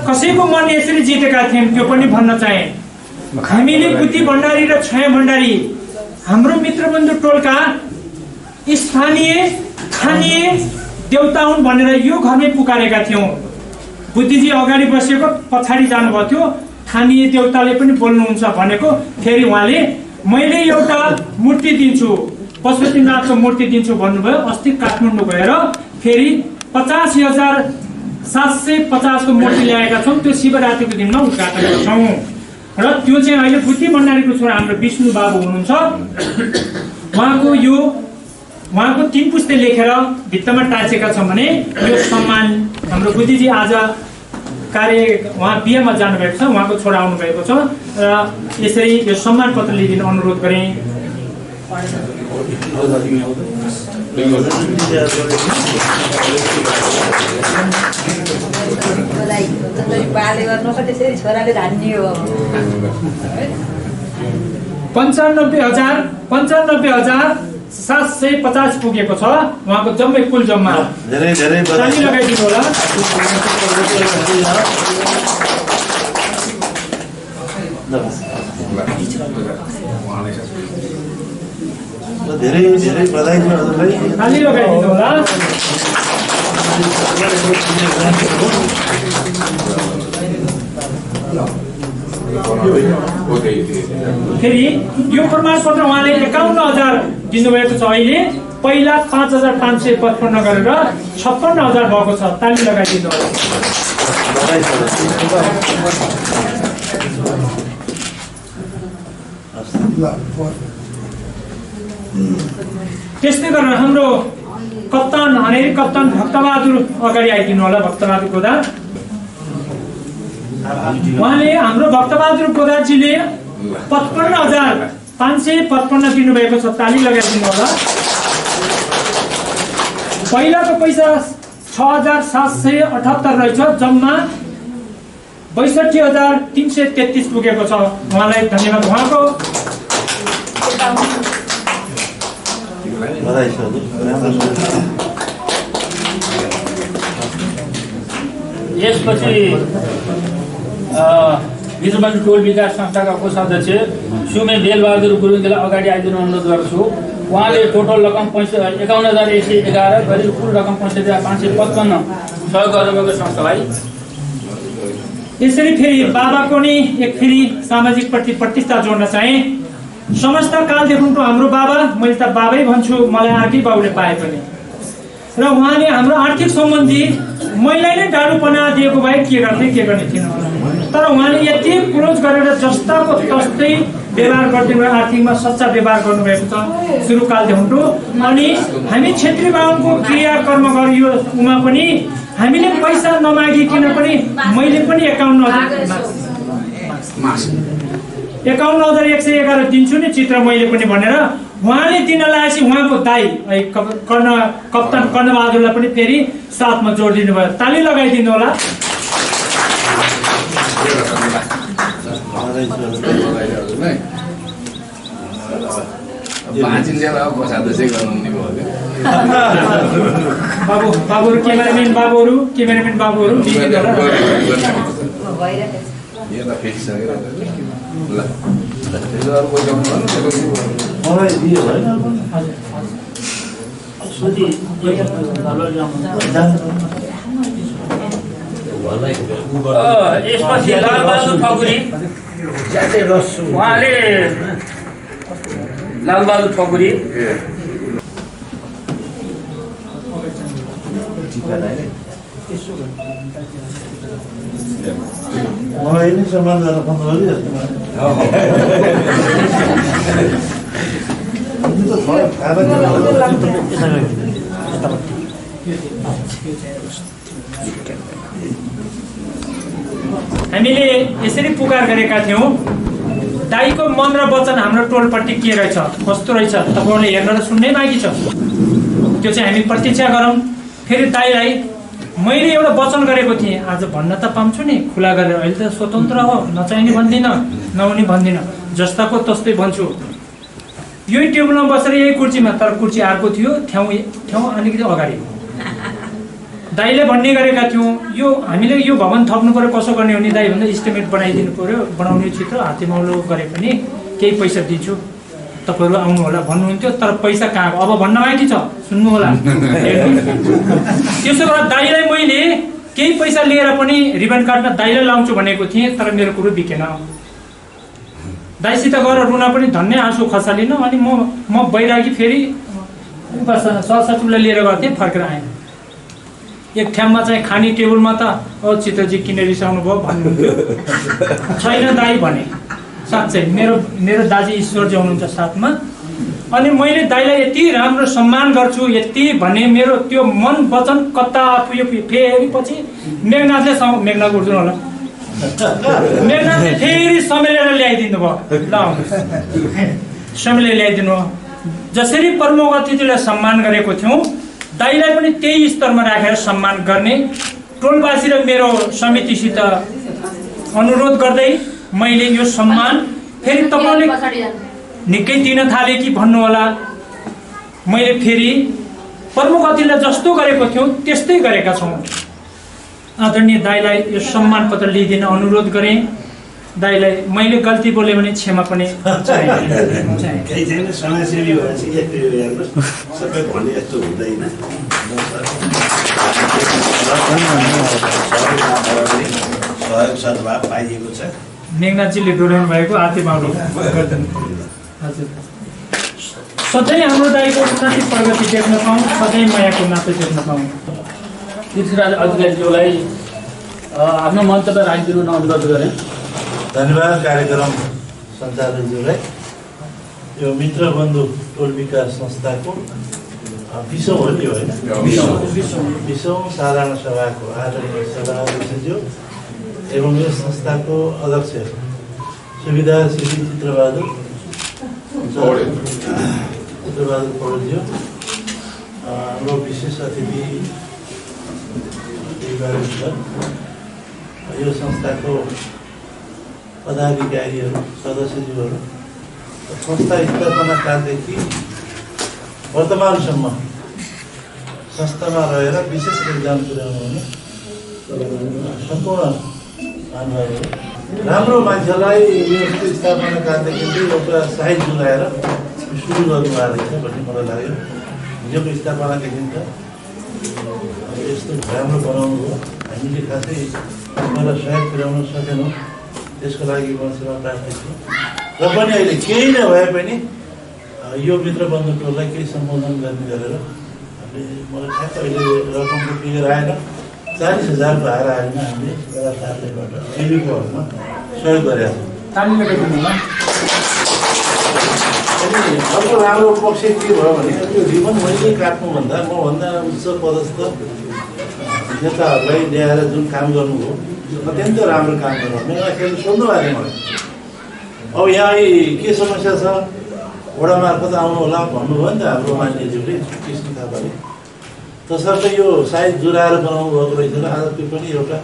कसैको मन यसरी जितेका थियौँ त्यो पनि भन्न चाहेँ। हामीले बुद्धि भण्डारी र छाया भण्डारी हाम्रो मित्रबन्धु टोलका स्थानीय स्थानीय देउता हुन् भनेर यो घरमै पुकारेका थियौँ। बुद्धिजी अगाडि बसेको पछाडि जानुभएको थियो, स्थानीय देउताले पनि बोल्नुहुन्छ भनेको। फेरि उहाँले मैले एउटा मूर्ति दिन्छु, पशुपतिनाथको मूर्ति दिन्छु भन्नुभयो। अस्ति काठमाडौँ गएर फेरि 50,750 को मूर्ति ल्याएका छौँ। त्यो शिवरात्रिको दिनमा उद्घाटन गर्छौँ। र त्यो चाहिँ अहिले बुद्धि भण्डारीको छोरा हाम्रो विष्णु बाबु हुनुहुन्छ। उहाँको 3 पुस्ते लेखेर भित्तामा टाँसेका छौँ भने यो सम्मान हाम्रो बुद्धिजी आज उहाँ बिहेमा जानुभएको छ, उहाँको छोरा आउनुभएको छ। र यसरी यो सम्मान पत्र लिइदिन अनुरोध गरेँ। बाले गर्नु त्यसरी छोराले धान्ने हो 95,750 पुगेको छ उहाँको जम्मै कुल जम्मा। धेरै धेरै ताली लगाइदिनु होला। धेरै धेरै बधाई छ हजुरलाई। ताली लगाइदिनु होला। फेरि यो प्रमाणपत्र उहाँले 51,000 दिनुभएको छ। अहिले पहिला 5,555 गरेर 56,000 भएको छ। ताली लगाइदिनु होला। त्यस्तै गरेर हाम्रो कप्तान हनेरी कप्तान भक्तबहादुर अगाडि आइदिनु होला। भक्तबहादुर गोदा उहाँले हाम्रो भक्तबहादुर गोदाजीले 55,555 दिनुभएको छ। ताली लगाइदिनु होला। पहिलाको पैसा 6,778 रहेछ। जम्मा 62,333 पुगेको छ। उहाँलाई धन्यवाद। उहाँको बधाई छ हजुर। यसपछि भित्रबन्द टोल विकास संस्थाका कोषाध्यक्ष सुमे बेलबहादुर गुरुङलाई अगाडि आइदिनु अनुरोध गर्छु। उहाँले टोटल रकम 51,111 गरी कुल रकम 65,555 सहयोग गर्नुभएको संस्थालाई। यसरी फेरि बाबाको नि एक फेरि सामाजिक प्रतिष्ठा जोड्न चाहे। समस्त कालदेखिको हाम्रो बाबा, मैले त बाबै भन्छु, मलाई आर्कै बाबुले पाए पनि, र उहाँले हाम्रो आर्थिक सम्बन्धी मैले नै डाडुपना दिएको भए के गर्ने थिएन होला। तर उहाँले यति क्लोज गरेर जस्ताको तस्तै व्यवहार गरिदिनु भयो। आर्थिकमा सच्चा व्यवहार गर्नुभएको छ सुरुकालदेखि। अनि हामी क्षेत्रीय बाहुनको क्रियाकर्म गरियो उमा पनि हामीले पैसा नमागिकन पनि मैले पनि 51,111 दिन्छु नि चित्र मैले पनि भनेर उहाँले दिन लागेपछि उहाँको दाइ कप्तान कर्णबहादुरलाई पनि फेरि साथमा जोडिदिनु भयो। ताली लगाइदिनु होला। बाबुहरू क्यामेराम्यान बाबुहरू मलाई दियो होइन यसपछि लालबहादुर ठकुरी उहाँले लालबहादुर ठकुरी मलाई नै सम्मान गर्न फोन गरियो। हामीले यसरी पुकार गरेका थियौँ। दाईको मन र वचन हाम्रो टोलपट्टि के रहेछ, कस्तो रहेछ तपाईँहरूले हेर्न र सुन्नै बाँकी छ। त्यो चाहिँ हामी प्रतीक्षा गरौँ। फेरि दाईलाई मैले एउटा वचन गरेको थिएँ, आज भन्न त पाउँछु नि खुला गरेर। अहिले त स्वतन्त्र हो, नचाहिने भन्दिनँ, नहुने भन्दिनँ, जस्ताको तस्तै भन्छु। यही टेबलमा बसेर यही कुर्सीमा, तर कुर्सी अर्को थियो, ठाउँ अलिकति अगाडि। दाईले भन्ने गरेका थियौँ यो हामीले यो भवन थप्नु पर्यो, कसो गर्ने हो नि दाई भन्दा इस्टिमेट बनाइदिनु पर्यो, बनाउने चित्र हातेमाउलो गरे पनि केही पैसा दिन्छु, तपाईँहरू आउनु होला भन्नुहुन्थ्यो। तर पैसा कहाँ, अब भन्न बाँकी छ, सुन्नु होला। त्यसो गर्दा दाईलाई मैले केही पैसा लिएर पनि रिबन काट्न दाईलाई लाउँछु भनेको थिएँ, तर मेरो कुरो बिकेन। दाईसित गएर रुन पनि धन्य आँसु खसालिनँ। अनि म बैरागी फेरि सरसचिवलाई लिएर गएको थिएँ, फर्केर आएँ। एक ठाउँमा चाहिँ खाने टेबलमा त चित्रजी किनेर रिसाउनु भयो भन्नुहुन्थ्यो। छैन दाई भने साँच्चै मेरो दाजी ईश्वरजी हुनुहुन्छ साथमा। अनि मैले दाईलाई यति राम्रो सम्मान गर्छु, यति भने मेरो त्यो मन वचन कता पुग्यो। फेरि पछि मेघनाथले मेघनाथ उठ्नु होला, मेघनाथले फेरि समेलेर ल्याइदिनु भयो। ल समेलेर ल्याइदिनु भयो। जसरी प्रमुख अतिथिलाई सम्मान गरेको थियौँ दाइलाई पनि त्यही स्तरमा राखेर सम्मान गर्ने टोलवासी र मेरो समितिसित अनुरोध गर्दै मैले यो सम्मान फेरि तपाईँले निकै दिन थाले कि भन्नु होला। मैले फेरि प्रमुख अतिथिलाई जस्तो गरेको थियौँ त्यस्तै गरेका छौँ। आदरणीय दाइलाई यो सम्मान पत्र लिइदिन अनुरोध गरेँ। दाइलाई मैले गल्ती बोले भने क्षमा पनि केही छैन, समाजसेवी भएपछि एक्लै हेर्नुहोस्, सबै भने यस्तो हुँदैन। सहयोग सद्भाव पाइएको छ। मेघनाथजीले दोहोऱ्याउनु भएको आते बाबु हजुर सधैँ हाम्रो दाइको उन्नति प्रगति देख्न पाऊँ, सधैँ मायाको नातो देख्न पाऊँ। पृथ्वीराज अधिकारीज्यूलाई आफ्नो मन्तव्य राखिदिनु अनुरोध गरेँ। धन्यवाद कार्यक्रम सञ्चालकज्यूलाई। यो मित्र बन्धु टोल विकास संस्थाको 20औं हो नि, होइन? 20औं साधारण सभाको आदरणीय सभाध्यक्षज्यू एवं यस संस्थाको अध्यक्ष सुविधा श्री चित्रबहादुर पौडेलज्यू, हाम्रो विशेष अतिथि यो संस्थाको पदाधिकारीहरू, सदस्यज्यूहरू, संस्था स्थापना कालदेखि वर्तमानसम्म संस्थामा रहेर विशेष योगदान पुर्याउनु हुने सम्पूर्ण महानुभावहरू, राम्रो मान्छेलाई यो स्थापना कालदेखि एउटा साइज जुलाएर सुरु गर्नुभएको रहेछ भन्ने मलाई लाग्यो। हिजोको स्थापनादेखि त यस्तो राम्रो बनाउनु हो, हामीले खासै मलाई सहयोग पुर्याउन सकेनौँ। त्यसको लागि म सेवा प्रार्थी छु। र पनि अहिले केही नभए पनि यो मित्र बन्धु टोललाई केही सम्बोधन गर्ने गरेर मलाई ठ्याक्क अहिले रकमको फिगर आएन, 40,000 भार आएन। हामीले लगातारबाट एबीको हकमा सहयोग गरेका छौँ। अर्को राम्रो पक्ष के भयो भने त्यो रिबन मैले काट्नुभन्दा मभन्दा उच्च पदस्थ नेताहरूलाई ल्याएर जुन काम गर्नुभयो अत्यन्त राम्रो काम गर्नु। मेरो सोध्नु भएको मलाई, अब यहाँ के समस्या छ वडा मार्फत आउनु होला भन्नुभयो नि त हाम्रो मान्यज्यूले कृष्ण थापाले। तसर्थ यो सायद जुराएर बनाउनु भएको रहेछ र आज त्यो पनि एउटा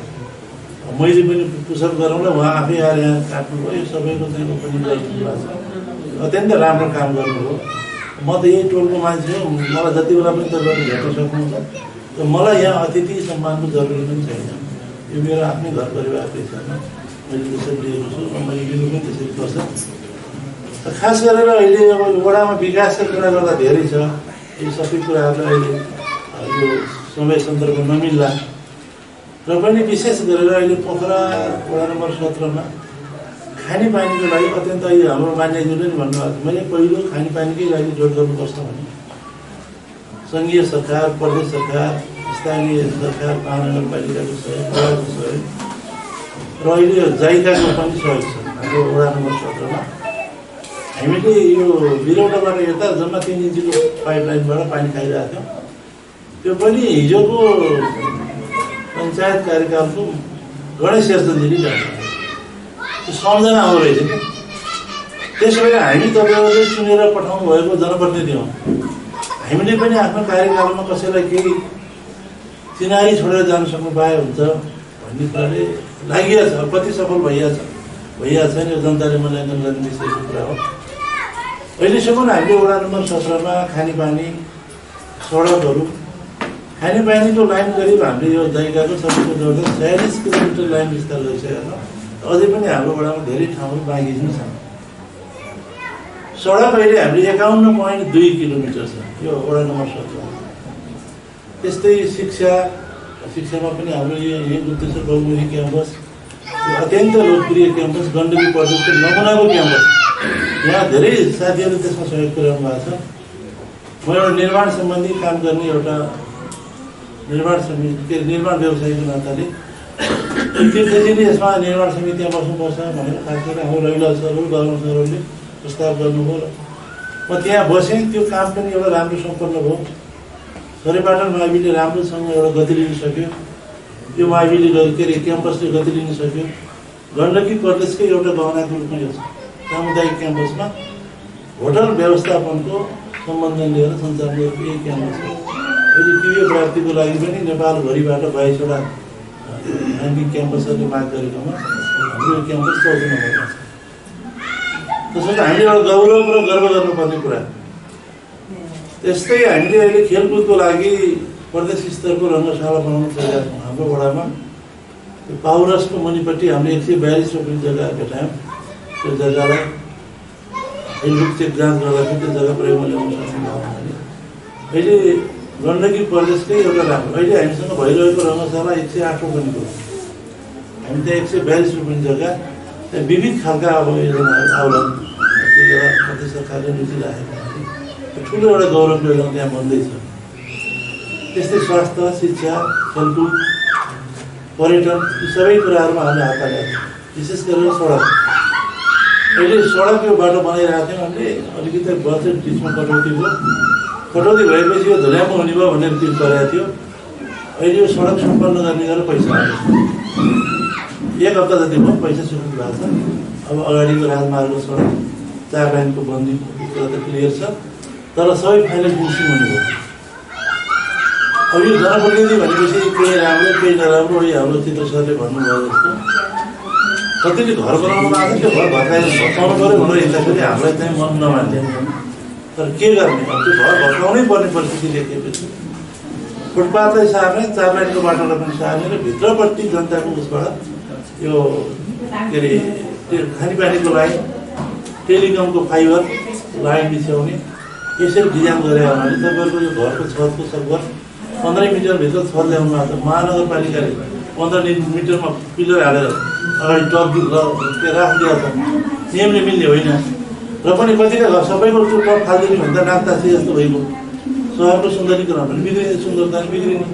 मैले पनि पुछर गरौँला, उहाँ आफै आएर यहाँ काट्नुभयो। यो सबैको चाहिँ पनि गरिदिनु भएको छ, अत्यन्त राम्रो काम गर्नुभयो। म त यही टोलको मान्छे हो, मलाई जति बेला पनि तपाईँले भेट्न सक्नुहुन्छ। र मलाई यहाँ अतिथि सम्मानको जरुरी पनि छैन। यो मेरो आफ्नै घर परिवार पेसामा मैले त्यसरी लिएको छु र मैले लिनु पनि त्यसरी पर्छ। खास गरेर अहिले अब वडामा विकासको कुरा गर्दा धेरै छ। यो सबै कुराहरूलाई अहिले यो समय सन्दर्भ नमिल्ला र पनि विशेष गरेर अहिले पोखरा वडा नम्बर 17मा खानेपानीको लागि अत्यन्त अहिले हाम्रो मान्यज्यूले नि भन्नुभएको थियो, मैले पहिलो खानेपानीकै लागि जोड गर्नुपर्छ भने सङ्घीय सरकार, प्रदेश सरकार, स्थानीय सरकार, महानगरपालिकाको सहयोग, वडाको सहयोग र अहिले जाइकाको पनि सहयोग छ। हाम्रो वडा नम्बर 17मा हामीले यो बिरौटाबाट हेर्दा जम्मा 3 इन्चीको पाइपलाइनबाट पानी खाइरहेको थियौँ। त्यो पनि हिजोको पञ्चायत कार्यकालको गणेश यादवजीले जान्छ, त्यो सम्झना हो रहेछ क्या। त्यसो भए हामी तपाईँहरूले सुनेर पठाउनु भएको जनप्रतिनिधि हौँ। हामीले पनि आफ्नो कार्यकालमा कसैलाई केही चिनारी छोडेर जान सक्नु पाए हुन्छ भन्ने कुराले लागि छ। कति सफल भइरहेको छैन, यो जनताले मूल्याङ्कन गर्ने विषयको कुरा हो। अहिलेसम्म हामीले वडा नम्बर 17मा खानेपानी, सडकहरू, खानेपानीको लाइन करिब हामीले यो जाइकाको सबैको जोड्दा 46 किलोमिटर लाइन विस्तार गरिसकेका छौँ। अझै पनि हाम्रो वडामा धेरै ठाउँहरू बाँकी नै छ। सडक अहिले हामीले 51.2 किलोमिटर छ यो वडा नम्बर 17। त्यस्तै शिक्षामा पनि हाम्रो यो उद्देश्य बहुमुखी क्याम्पस, अत्यन्त लोकप्रिय क्याम्पस, गण्डकी प्रदेशको नमुनाको क्याम्पस, यहाँ धेरै साथीहरू त्यसमा सहयोग पुर्याउनु भएको छ। म एउटा निर्माण सम्बन्धी काम गर्ने एउटा निर्माण व्यवसायीको नाताले तीर्थजीले यसमा निर्माण समितिमा बस्नुपर्छ भनेर खास गरेर हाम्रो रविलाल सरहरू, गगन सरहरूले प्रस्ताव गर्नुभयो र म त्यहाँ बसेँ। त्यो काम पनि एउटा राम्रो सम्पन्न भयो। सरेपाटन माविले राम्रोसँग एउटा गति लिन सक्यो, यो माविले के अरे क्याम्पसले गति लिन सक्यो। गण्डकी प्रदेशकै एउटा गहनाको रूपमा यो सामुदायिक क्याम्पसमा होटल व्यवस्थापनको सम्बन्धन लिएर सञ्चालन गरेको यही क्याम्पस हो। अहिले टिभी प्राप्तिको लागि पनि नेपालभरिबाट 22वटा ब्याङ्किङ क्याम्पसहरूले माग गरेकोमा हाम्रो यो क्याम्पस 14 नम्बरमा छ। त्यसैले हामीले एउटा गौरव र गर्व गर्नुपर्ने कुरा। त्यस्तै हामीले अहिले खेलकुदको लागि प्रदेश स्तरको रङ्गशाला बनाउन खोजेका छौँ। हाम्रो वडामा पाउरसको मुनिपट्टि हामीले 142 रुपियाँ जग्गा भेटायौँ। त्यो जग्गालाई चेक जाँच गर्दाखेरि त्यो जग्गा प्रयोगमा ल्याउन सक्छौँ। अहिले गण्डकी प्रदेशकै एउटा राम्रो अहिले हामीसँग भइरहेको रङ्गशाला 108 रुपियाँको हो। हामी त्यहाँ 142 रुपियाँ जग्गा त्यहाँ विविध खालका अब योजनाहरू आउलान्। त्यो जग्गा प्रदेश सरकारले रुचि राखेको ठुलो एउटा गौरवको योजना त्यहाँ बन्दैछ। त्यस्तै स्वास्थ्य, शिक्षा, खेलकुद, पर्यटन यी सबै कुराहरूमा हामीले हात हालेका छौँ। विशेष गरेर सडक। अहिले सडक यो बाटो बनाइरहेको थियौँ हामीले, अलिकति बजेट बिचमा कटौती भयो। कटौती भएपछि यो धुल्यामा हुने भयो भनेर तिर् गरेको थियो। अहिले यो सडक सम्पन्न गर्ने गरेर पैसा आयो। 1 हप्ता जति भयो, पैसा स्वीकृत भएको छ। अब अगाडिको राजमार्ग सडक 4 लाइनको बन्दी कुरा त क्लियर छ, तर सबै फाइनल फिनिसिङ हुने भयो। अब यो जनप्रतिनिधि भनेपछि केही राम्रो केही नराम्रो, यो हाम्रो चित्र सरले भन्नुभयो जस्तो कतिले घर बनाउनु भएको छ, त्यो घर भत्काउनु पऱ्यो भनेर हिँड्दाखेरि हामीलाई चाहिँ मन नमान्थ्यो। तर के गर्ने, अब त्यो घर भत्काउनै पर्ने परिस्थिति देखेपछि फुटपाथलाई सार्ने, 4 लाइनको बाटोलाई पनि सार्ने र भित्रपट्टि जनताको उसबाट यो के अरे त्यो खानेपानीको लाइन, टेलिकमको फाइबर लाइन बिछ्याउने यसरी डिजाइन गरे भने तपाईँहरूको यो घरको छतको सगभर 15 मिटरभित्र छत ल्याउनु भएको छ। महानगरपालिकाले 15 मिटरमा पिलर हालेर अगाडि टप राखिदिएको छ। नियमले मिल्ने होइन र पनि कतिका घर सबैको त्यो टप फालिदिने भन्दा नाच्तासी जस्तो भइगयो। सहरको सुन्दरीकरण पनि बिग्रिने, सुन्दरता पनि बिग्रिने।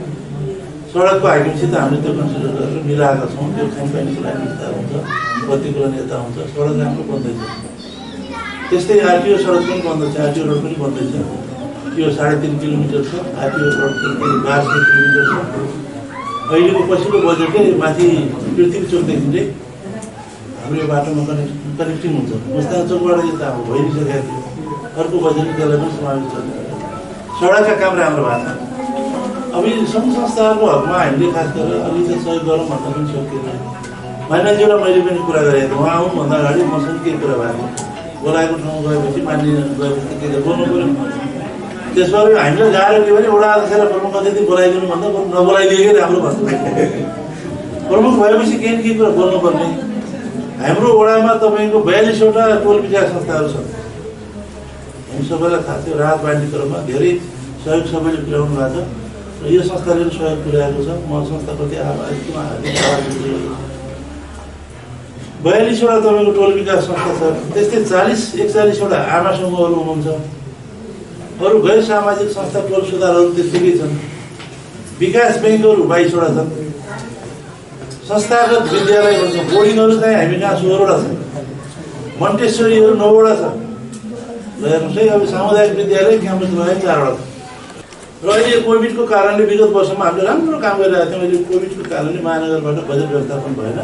सडकको हाइकिमसित हामीले त्यो कन्सिडर गरेर मिलाएका छौँ। त्यो खानेपानीको लागि विस्तार हुन्छ, बत्तीको लागि यता हुन्छ, सडक राम्रो बन्दैछ। त्यस्तै आरटिओ सडक पनि बन्दैछ, आरटिओ रोड पनि बन्दैछ। यो 3.5 किलोमिटर छ, आरटिओ रोड 12 किलोमिटर छ। अहिलेको पछिल्लो बजेटले माथि पृथ्वी चोकदेखि चाहिँ हाम्रो यो बाटोमा कनेक्टिङ हुन्छ। मुस्ताङ चोकबाट यता अब भइसकेको थियो, अर्को बजेटले त्यसलाई पनि समावेश गर्छ। सडकका काम राम्रो भएको छ। अब यी सङ्घ संस्थाहरूको हकमा हामीले खास गरेर अलिकति सहयोग गरौँ भन्न पनि सकिएन। मान्यज्यूलाई मैले पनि कुरा गरेको थिएँ, उहाँ आउनुभन्दा अगाडि मसँग केही कुरा भएको बोलाएको ठाउँ गएपछि मान्य गएपछि के बोल्नु पऱ्यो। त्यसमा हामीलाई गाह्रो के भने वडा अध्यक्षलाई प्रमुख अतिथि बोलाइदिनु भन्दा नबोलाइदिएकै राम्रो भन्नु। प्रमुख भएपछि केही न केही कुरा बोल्नुपर्ने। हाम्रो वडामा तपाईँको 42वटा टोल विकास संस्थाहरू छन्। हामी सबैलाई थाहा थियो, राहत बाँड्ने क्रममा धेरै सहयोग सबैले पुर्याउनु भएको छ र यो संस्थाले सहयोग पुर्याएको छ। म संस्थाप्रति आभारी छु। 42वटा तपाईँको टोल विकास संस्था छ। त्यस्तै 41-42वटा आमा समूहहरू हुनुहुन्छ। अरू गैर सामाजिक संस्था टोल सुधारहरू त्यत्तिकै छन्। विकास ब्याङ्कहरू 22वटा छन्। संस्थागत विद्यालयहरू छ। बोर्डिङहरू चाहिँ हामी कहाँ 16वटा छन्। मन्टेश्वरीहरू 9वटा छ। र हेर्नुहोस् है, अब सामुदायिक विद्यालय क्याम्पस भए 4वटा छ। र अहिले कोभिडको कारणले विगत वर्षमा हामीले राम्रो काम गरिरहेका थियौँ। अहिले कोभिडको कारणले महानगरबाट बजेट व्यवस्थापन भएन।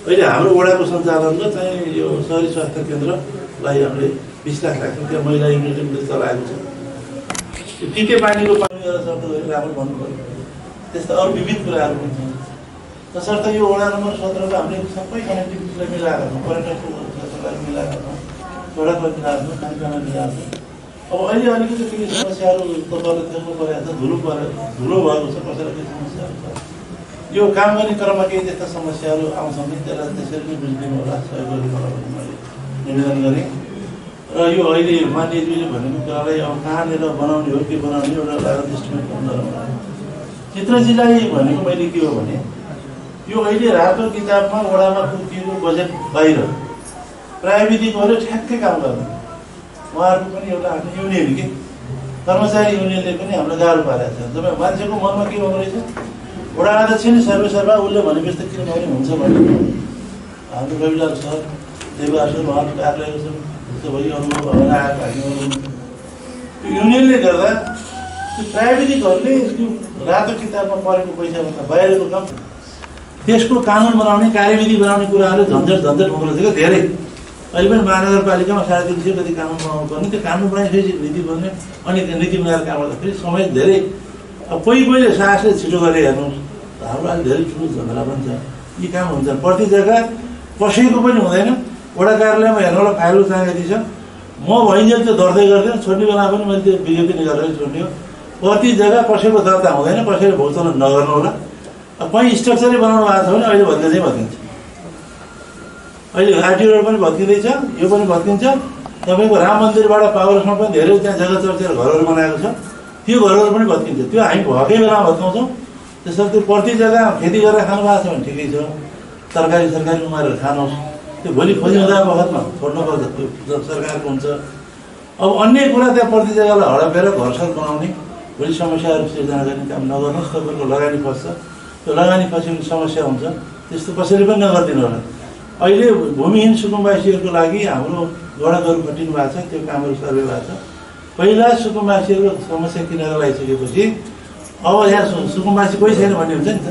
अहिले हाम्रो वडाको सञ्चालनमा चाहिँ यो सहरी स्वास्थ्य केन्द्रलाई हामीले 20 लाख राख्यौँ। त्यहाँ महिला युनिटले पनि चलाएको छ। त्यो टिके पानीको पानी गरेर शब्द गरेर राम्रो भन्नु पऱ्यो। त्यस्ता अरू विविध कुराहरू पनि छन्। तसर्थ यो वडा नम्बर 17 हामीले सबै कनेक्टिभिटीलाई मिलाएका छौँ। पर्यटनको क्षेत्रलाई मिलाएका छौँ, सडकलाई मिलाएको छौँ, खानेपाना मिलाएको छौँ। अब अहिले अलिकति केही समस्याहरू तपाईँले देख्नु परेको छ। धुलो भएको छ, कसैलाई केही समस्याहरू छ। यो काम गर्ने क्रममा केही त्यस्ता समस्याहरू आउँछन् नि, त्यसलाई त्यसरी नै बुझिदिनु होला, सहयोग गरिदिनु होला भन्ने मैले निवेदन गरेँ। र यो अहिले मान्यज्यूले भनेको कुरालाई अब कहाँनिर बनाउने हो, के बनाउने एउटा लागत इस्टिमेट गरौँला। चित्रजीलाई भनेको मैले के हो भने यो अहिले रातो किताबमा वडामा तोकिएको बजेट बाहिर प्राविधिकहरूले ठ्याक्कै काम गर्दैन। उहाँहरूको पनि एउटा आफ्नो युनियन के कर्मचारी युनियनले पनि हामीलाई गाह्रो पारेको छ। जब मान्छेको मनमा के हुँदो रहेछ, वडा अध्यक्ष नि सर्वेसर्वा उसले भनेपछि त किन नहुने हुन्छ भने हाम्रो रविलाल सर, देवबार सर उहाँको कार्यालयको छ। त्यस्तो भयो अनुभव भएर आएको हामी युनियनले गर्दा त्यो प्राविधिकहरूले त्यो रातो किताबमा परेको पैसाभन्दा बाहिरको काम, त्यसको कानुन बनाउने, कार्यविधि बनाउने कुराहरू झन्झट हुँदो रहेछ क्या धेरै। अहिले पनि महानगरपालिकामा 350 कति कानुन बनाउनु पर्ने, त्यो कानुन बनाइ फेरि नीति बन्ने, अनि त्यो नीति बनाएर काम गर्दा फेरि समय धेरै पहिले साहसले छिटो गरे हेर्नुहोस्, हाम्रो अहिले धेरै ठुलो झगडा पनि छ। यी काम हुन्छ प्रति जग्गा कसैको पनि हुँदैन। वडा कार्यालयमा हेर्नुलाई फाइल चाँगेती छ, म भइन्जेल त्यो दर्तै गर्दैन, छोड्ने बेला पनि मैले त्यो विज्ञप्ति निकालेर छोड्ने हो। प्रति जग्गा कसैको दर्ता हुँदैन, कसैले भुक्तान नगर्नु होला। कहीँ स्ट्रक्चरै बनाउनु भएको छ भने अहिले भत्किँदै भत्किन्छ। अहिले आरटी रोड पनि भत्किँदैछ, यो पनि भत्किन्छ। तपाईँको राम मन्दिरबाट पावरसम्म पनि धेरै त्यहाँ जग्गा चर्चेर घरहरू बनाएको छ, त्यो घरहरू पनि भत्किन्छ। त्यो हामी भएकै बेलामा भत्काउँछौँ। त्यसरी त्यो प्रति जग्गा खेती गरेर खानु भएको छ भने ठिकै छ, तरकारी सरकारी उमारेर खानुहोस्। त्यो भोलि खोजी हुँदा बखतमा छोड्नुपर्छ, त्यो सरकारको हुन्छ। अब अन्य कुरा त्यहाँ प्रति जग्गालाई हडपेर घरसर बनाउने, भोलि समस्याहरू सिर्जना गर्ने काम नगर्नुहोस्। तपाईँको लगानी फस्छ, त्यो लगानी फसेको समस्या हुन्छ, त्यस्तो कसैले पनि नगरिदिनु होला। अहिले भूमिहीन सुकुम्बासीहरूको लागि हाम्रो गडाहरू खटिनु भएको छ, त्यो कामहरू सर्वे भएको छ। पहिला सुकुम्बासीहरूको समस्या किनेर लगाइसकेपछि अब यहाँ सुकुम्बासी कोही छैन भन्ने हुन्छ नि त,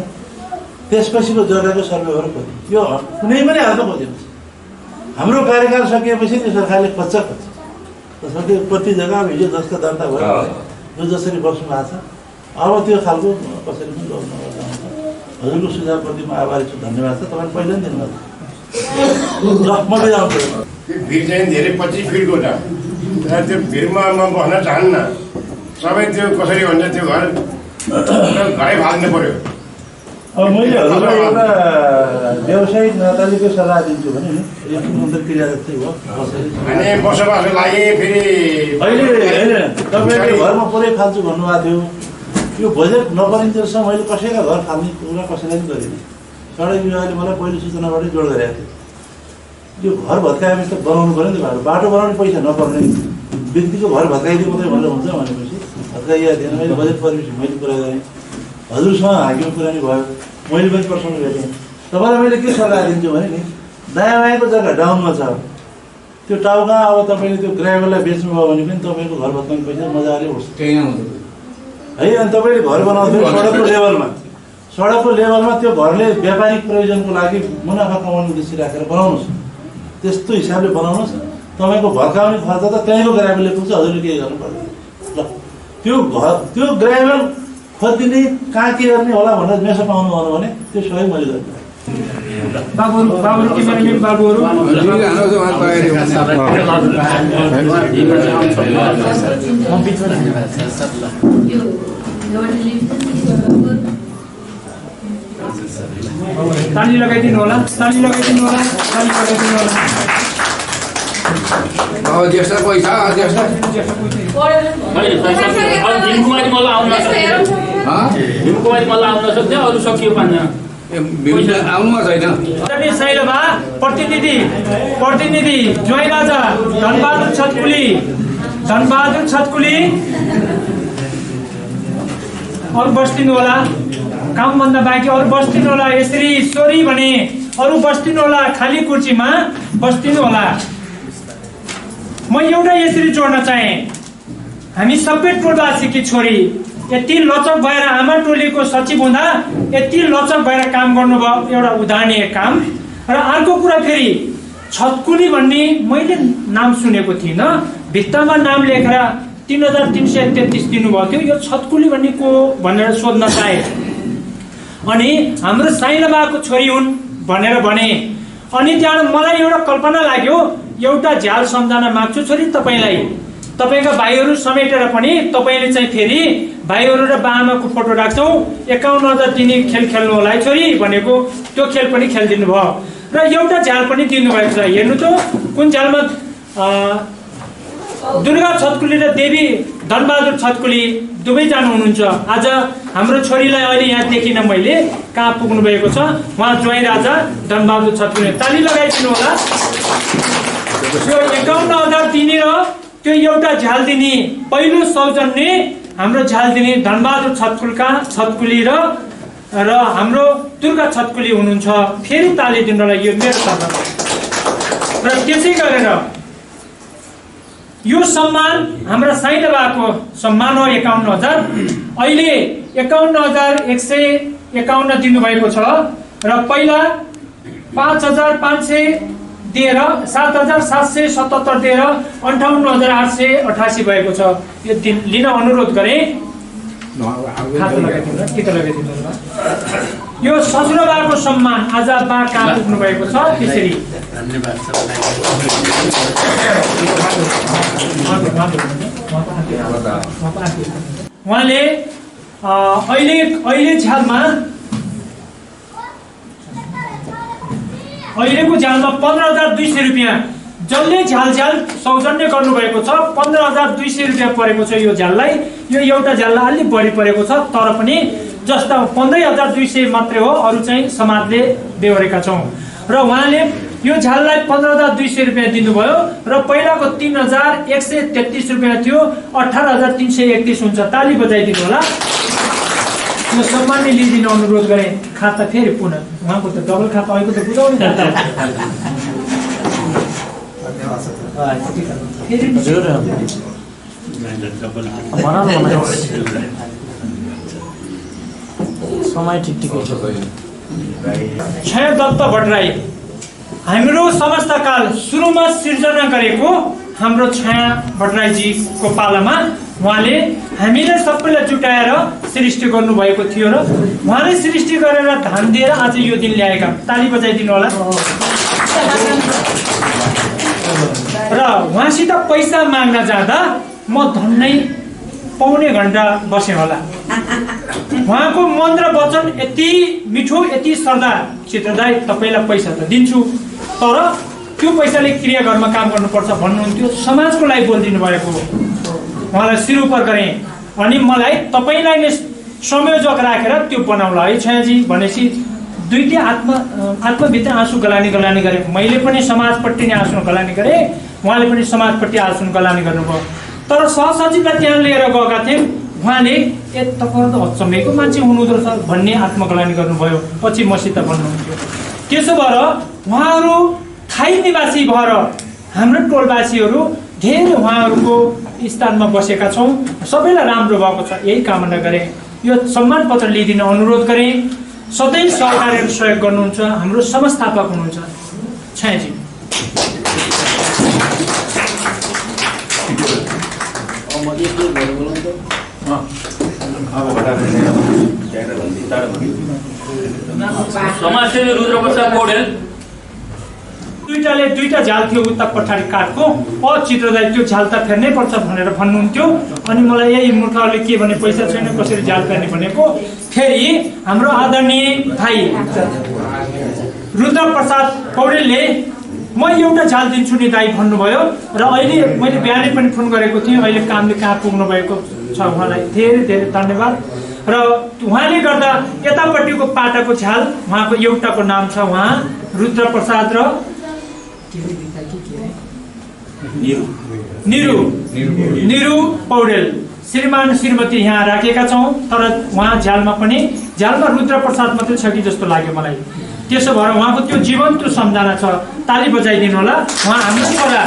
त्यसपछिको जग्गाको सर्वे गरेर खोज्यो। यो कुनै पनि हालतमा खोजिन्छ। हाम्रो कार्यकाल सकिएपछि त्यो सरकारले खोज्छ। त्यसरी कति जग्गा हिजो जसको दर्ता भयो, जो जसरी बस्नु भएको छ, अब त्यो खालको कसरी पनि गर्नु हुन्छ। हजुरको सुझावप्रति म आभारी छु, धन्यवाद छ। तपाईँले पहिला पनि दिनुभएको छ। ल म बिराउँछु। त्यो भिड चाहिँ धेरै 25 फिटको छ, त्यो भिडमा म बस्न चाहन्न। सबै त्यो कसरी भन्छ त्यो घरै फाल्नु पर्यो। अब मैले हजुरलाई एउटा व्यावसायिक नातालेको सल्लाह दिन्छु भने नि, एक अन्तर्क्रिया जस्तै हो। अनि बसोबासो लागि फेरि अहिले होइन, तपाईँले घरमा पुरै फाल्छु भन्नुभएको थियो। यो बजेट नपरिन्जेलसम्म मैले कसैका घर फाल्ने कुरा कसैलाई पनि गरिनँ। सडक विभागले मलाई पहिलो सूचनाबाटै जोड गरेको थियो। यो घर भत्काएपछि त बनाउनु पऱ्यो नि त, बाटो बनाउने पैसा नपर्ने व्यक्तिको घर भत्काइदियो मात्रै भनेर हुन्छ भनेपछि भत्काइया थिएन। मैले बजेट परिवेश मैले कुरा गरेँ, हजुरसँग हाकिम कुरा नि भयो, मैले पनि प्रश्न भेटेँ। तपाईँलाई मैले के सल्लाह दिन्छु भने नि, दायाँ बायाँको जग्गा डाउनमा छ, त्यो टाउका अब तपाईँले त्यो ग्राभललाई बेच्नुभयो भने पनि तपाईँको घर भत्काउने पैसा मजाले उठ्छ है। अनि तपाईँले घर बनाउँथ्यो सडकको लेभलमा त्यो घरले व्यापारिक प्रयोजनको लागि मुनाफा कमाउने उद्देश्य राखेर बनाउनुहोस्, त्यस्तो हिसाबले बनाउनुहोस्। तपाईँको भत्काउने खर्च त त्यहीँको ग्राभलले पुग्छ, हजुरले केही गर्नु पर्दैन। ल त्यो ग्राभल खोजिदिने कहाँ के गर्ने होला भनेर मेसो पाउनुभयो भने त्यो सबै मैले गर्छु। बाबुहरू के गर्ने बाबुहरू ताली लगाइदिनु होला, ताली लगाइदिनु होला, ताली लगाइदिनु होला। पैसा अरू सकियो पाँचजना आउनुमा छैन। प्रतिनिधि ज्वाइँ राजा धनबहादुर छतकुली अरू बस्दिनु होला, कामभन्दा बाँकी अरू बस्दिनु होला। यसरी छोरी भने अरू बस्दिनु होला, खाली कुर्सीमा बस्दिनु होला। म एउटा यसरी जोड्न चाहे, हामी सबै टोलवासीकी छोरी यति लचक भएर आमा टोलीको सचिव हुँदा यति लचक भएर काम गर्नुभयो, एउटा उदाहरणीय काम। र अर्को कुरा फेरि छतकुली भन्ने मैले नाम सुनेको थिइनँ, भित्तामा नाम लेखेर 3333 दिनुभएको थियो। यो छतकुली भन्ने को भनेर सोध्न चाहे, अनि हाम्रो साइलाबाको छोरी हुन् भनेर भने। अनि त्यहाँबाट मलाई एउटा कल्पना लाग्यो, एउटा झ्याल सम्झना माग्छु छोरी तपाईँलाई, तपाईँका भाइहरू समेटेर पनि तपाईँले चाहिँ फेरि भाइहरू र बाआमाको फोटो राख्छौँ, 51,000 दिने खेल खेल्नु होला है छोरी भनेको, त्यो खेल पनि खेलिदिनु भयो। र एउटा झ्याल पनि दिनुभएको छ। हेर्नु त कुन झ्यालमा दुर्गा छतकुली र देवी धनबहादुर छतकुली दुवैजना हुनुहुन्छ। आज हाम्रो छोरीलाई अहिले यहाँ देखिनँ मैले, कहाँ पुग्नु भएको छ, उहाँ ज्वाइँ राजा धनबहादुर छतकुली। ताली लगाइदिनु होला। त्यो 51,000 दिने र त्यो एउटा झ्याल दिने पहिलो सौजन्य हाम्रो झ्याल दिने धनबहादुर छतकुली र हाम्रो दुर्गा छतकुली हुनुहुन्छ। फेरि ताली दिनुलाई यो मेरो तर्फबाट। र त्यसै गरेर यो सम्मान हाम्रा साइलाबाको सम्मान हो 51,000। अहिले 51,151 दिनुभएको छ र पहिला 5,500 दिएर 7,777 दिएर 58,888 भएको छ। यो दिन लिन अनुरोध गरे। यो ससुराबाको सम्मान आज बा कहाँ पुग्नु भएको छ। त्यसरी उहाँले अहिले झ्यालमा अहिलेको झ्यालमा 15,200 रुपियाँ जसले झ्याल सौजन्य गर्नुभएको छ। 15,200 रुपियाँ परेको छ यो झ्याललाई। यो एउटा झ्याललाई अलिक बढी परेको छ, तर पनि जस्ता 15,200 मात्रै हो, अरू चाहिँ समाजले बेहोरेका छौँ। र उहाँले यो झ्याललाई 15,200 रुपियाँ दिनुभयो र पहिलाको 3,133 रुपियाँ थियो, 18,331 हुन्छ। ताली बजाइदिनु होला। यो सम्मानले लिइदिन अनुरोध गरे। खाता फेरि पुनः उहाँको त डबल खाता अहिलेको त बुझाउने समय ठिक छाया दत्त भट्टराई हाम्रो समस्तकाल सुरुमा सिर्जना गरेको हाम्रो छाया भट्टराईजीको पालामा उहाँले हामीले सबैलाई जुटाएर सृष्टि गर्नुभएको थियो र उहाँले सृष्टि गरेर धान दिएर आज यो दिन ल्याएका। ताली बजाइदिनु होला। र उहाँसित पैसा माग्न जाँदा म धन्नै पौने घण्टा बसेँ होला। उहाँको मन र वचन यति मिठो, यति श्रद्धा, चित्रदाई तपाईँलाई पैसा त दिन्छु, तर त्यो पैसाले क्रियाघरमा काम गर्नुपर्छ भन्नुहुन्थ्यो। समाजको लागि बोलिदिनु भएको। उहाँलाई शिर उपर गरेँ अनि मलाई तपाईँलाई नै संयोजक राखेर त्यो बनाउला है छायाजी भनेपछि दुईटै आत्मभित्र आँसु गलानी गरेँ। मैले पनि समाजपट्टि नै आँसु गलानी गरेँ, उहाँले पनि समाजपट्टि आँसु गलानी गर्नुभयो। तर सहसचिवलाई त्यहाँ लिएर गएका थियौँ। उहाँले तपाईँ त अचम्मेको मान्छे हुनुहुँदो रहेछ भन्ने आत्मगलानी गर्नुभयो। पछि मसित भन्नुहुन्थ्यो। त्यसो भएर उहाँहरू थाई निवासी भएर हाम्रो टोलवासीहरू धेरै उहाँहरूको स्थानमा बसेका छौँ। सबैलाई राम्रो भएको छ यही कामना गरेँ। यो सम्मान पत्र लिइदिन अनुरोध गरेँ। सधैँ सहकार्य सहयोग गर्नुहुन्छ। हाम्रो संस्थापक हुनुहुन्छ छायाजी। समाजसेवी रुद्रप्रसाद पौडेल दुईटा झाल थियो उता पछाडि काठको। चित्रदाई त्यो झाल त फेर्नै पर्छ भनेर भन्नुहुन्थ्यो। अनि मलाई यही मूर्खहरूले के भने पैसा छैन कसरी झाल फेर्ने भनेको। फेरि हाम्रो आदरणीय भाइ रुद्रप्रसाद पौडेलले म एउटा झाल दिन्छु नि दाई भन्नुभयो। र अहिले मैले बिहानै पनि फोन गरेको थिएँ। अहिले कामले कहाँ पुग्नु भएको छ उहाँलाई धेरै धेरै धन्यवाद। र उहाँले गर्दा यतापट्टिको पाटाको झ्याल उहाँको एउटाको नाम छ, उहाँ रुद्रप्रसाद र निरु पौडेल श्रीमान श्रीमती यहाँ राखेका छौँ। तर उहाँ झ्यालमा रुद्रप्रसाद मात्रै छ कि जस्तो लाग्यो मलाई। त्यसो भएर उहाँको त्यो जीवन्त सम्झना छ। ताली बजाइदिनु होला। उहाँ हाम्रो छोरा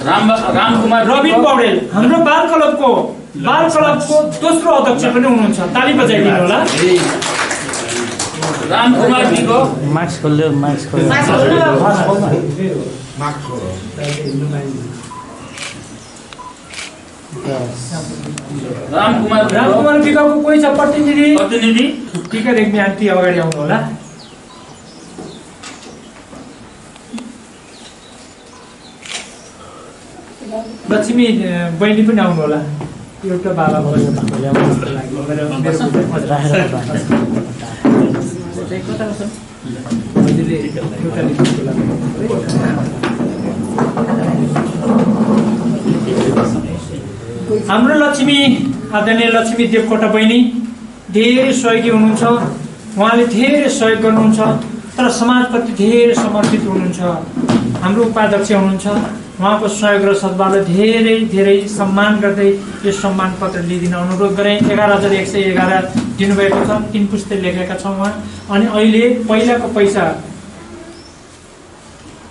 रामकुमार रविन पौडेल हाम्रो बाल क्लबको दोस्रो अध्यक्ष पनि हुनुहुन्छ। ताली बजाइदिनु होला। रामकुमार बिको मार्क्स खोल्यो रामकुमार बिकाको कोही छ प्रतिनिधि टिका रेग्मी आन्टी अगाडि आउनु होला। लक्ष्मी बहिनी पनि आउनु होला। एउटा बाबा हाम्रो लक्ष्मी आदरणीय लक्ष्मी देवकोटा बहिनी धेरै सहयोगी हुनुहुन्छ। उहाँले धेरै सहयोग गर्नुहुन्छ, तर समाजप्रति धेरै समर्पित हुनुहुन्छ। हाम्रो उपाध्यक्ष हुनुहुन्छ। उहाँको सहयोग र सद्भावले धेरै धेरै सम्मान गर्दै यो सम्मान पत्र लिइदिन अनुरोध गरेँ। 11,111 दिनुभएको छ। 3 पुस्ते लेखेका छौँ उहाँ। अनि अहिले पहिलाको पैसा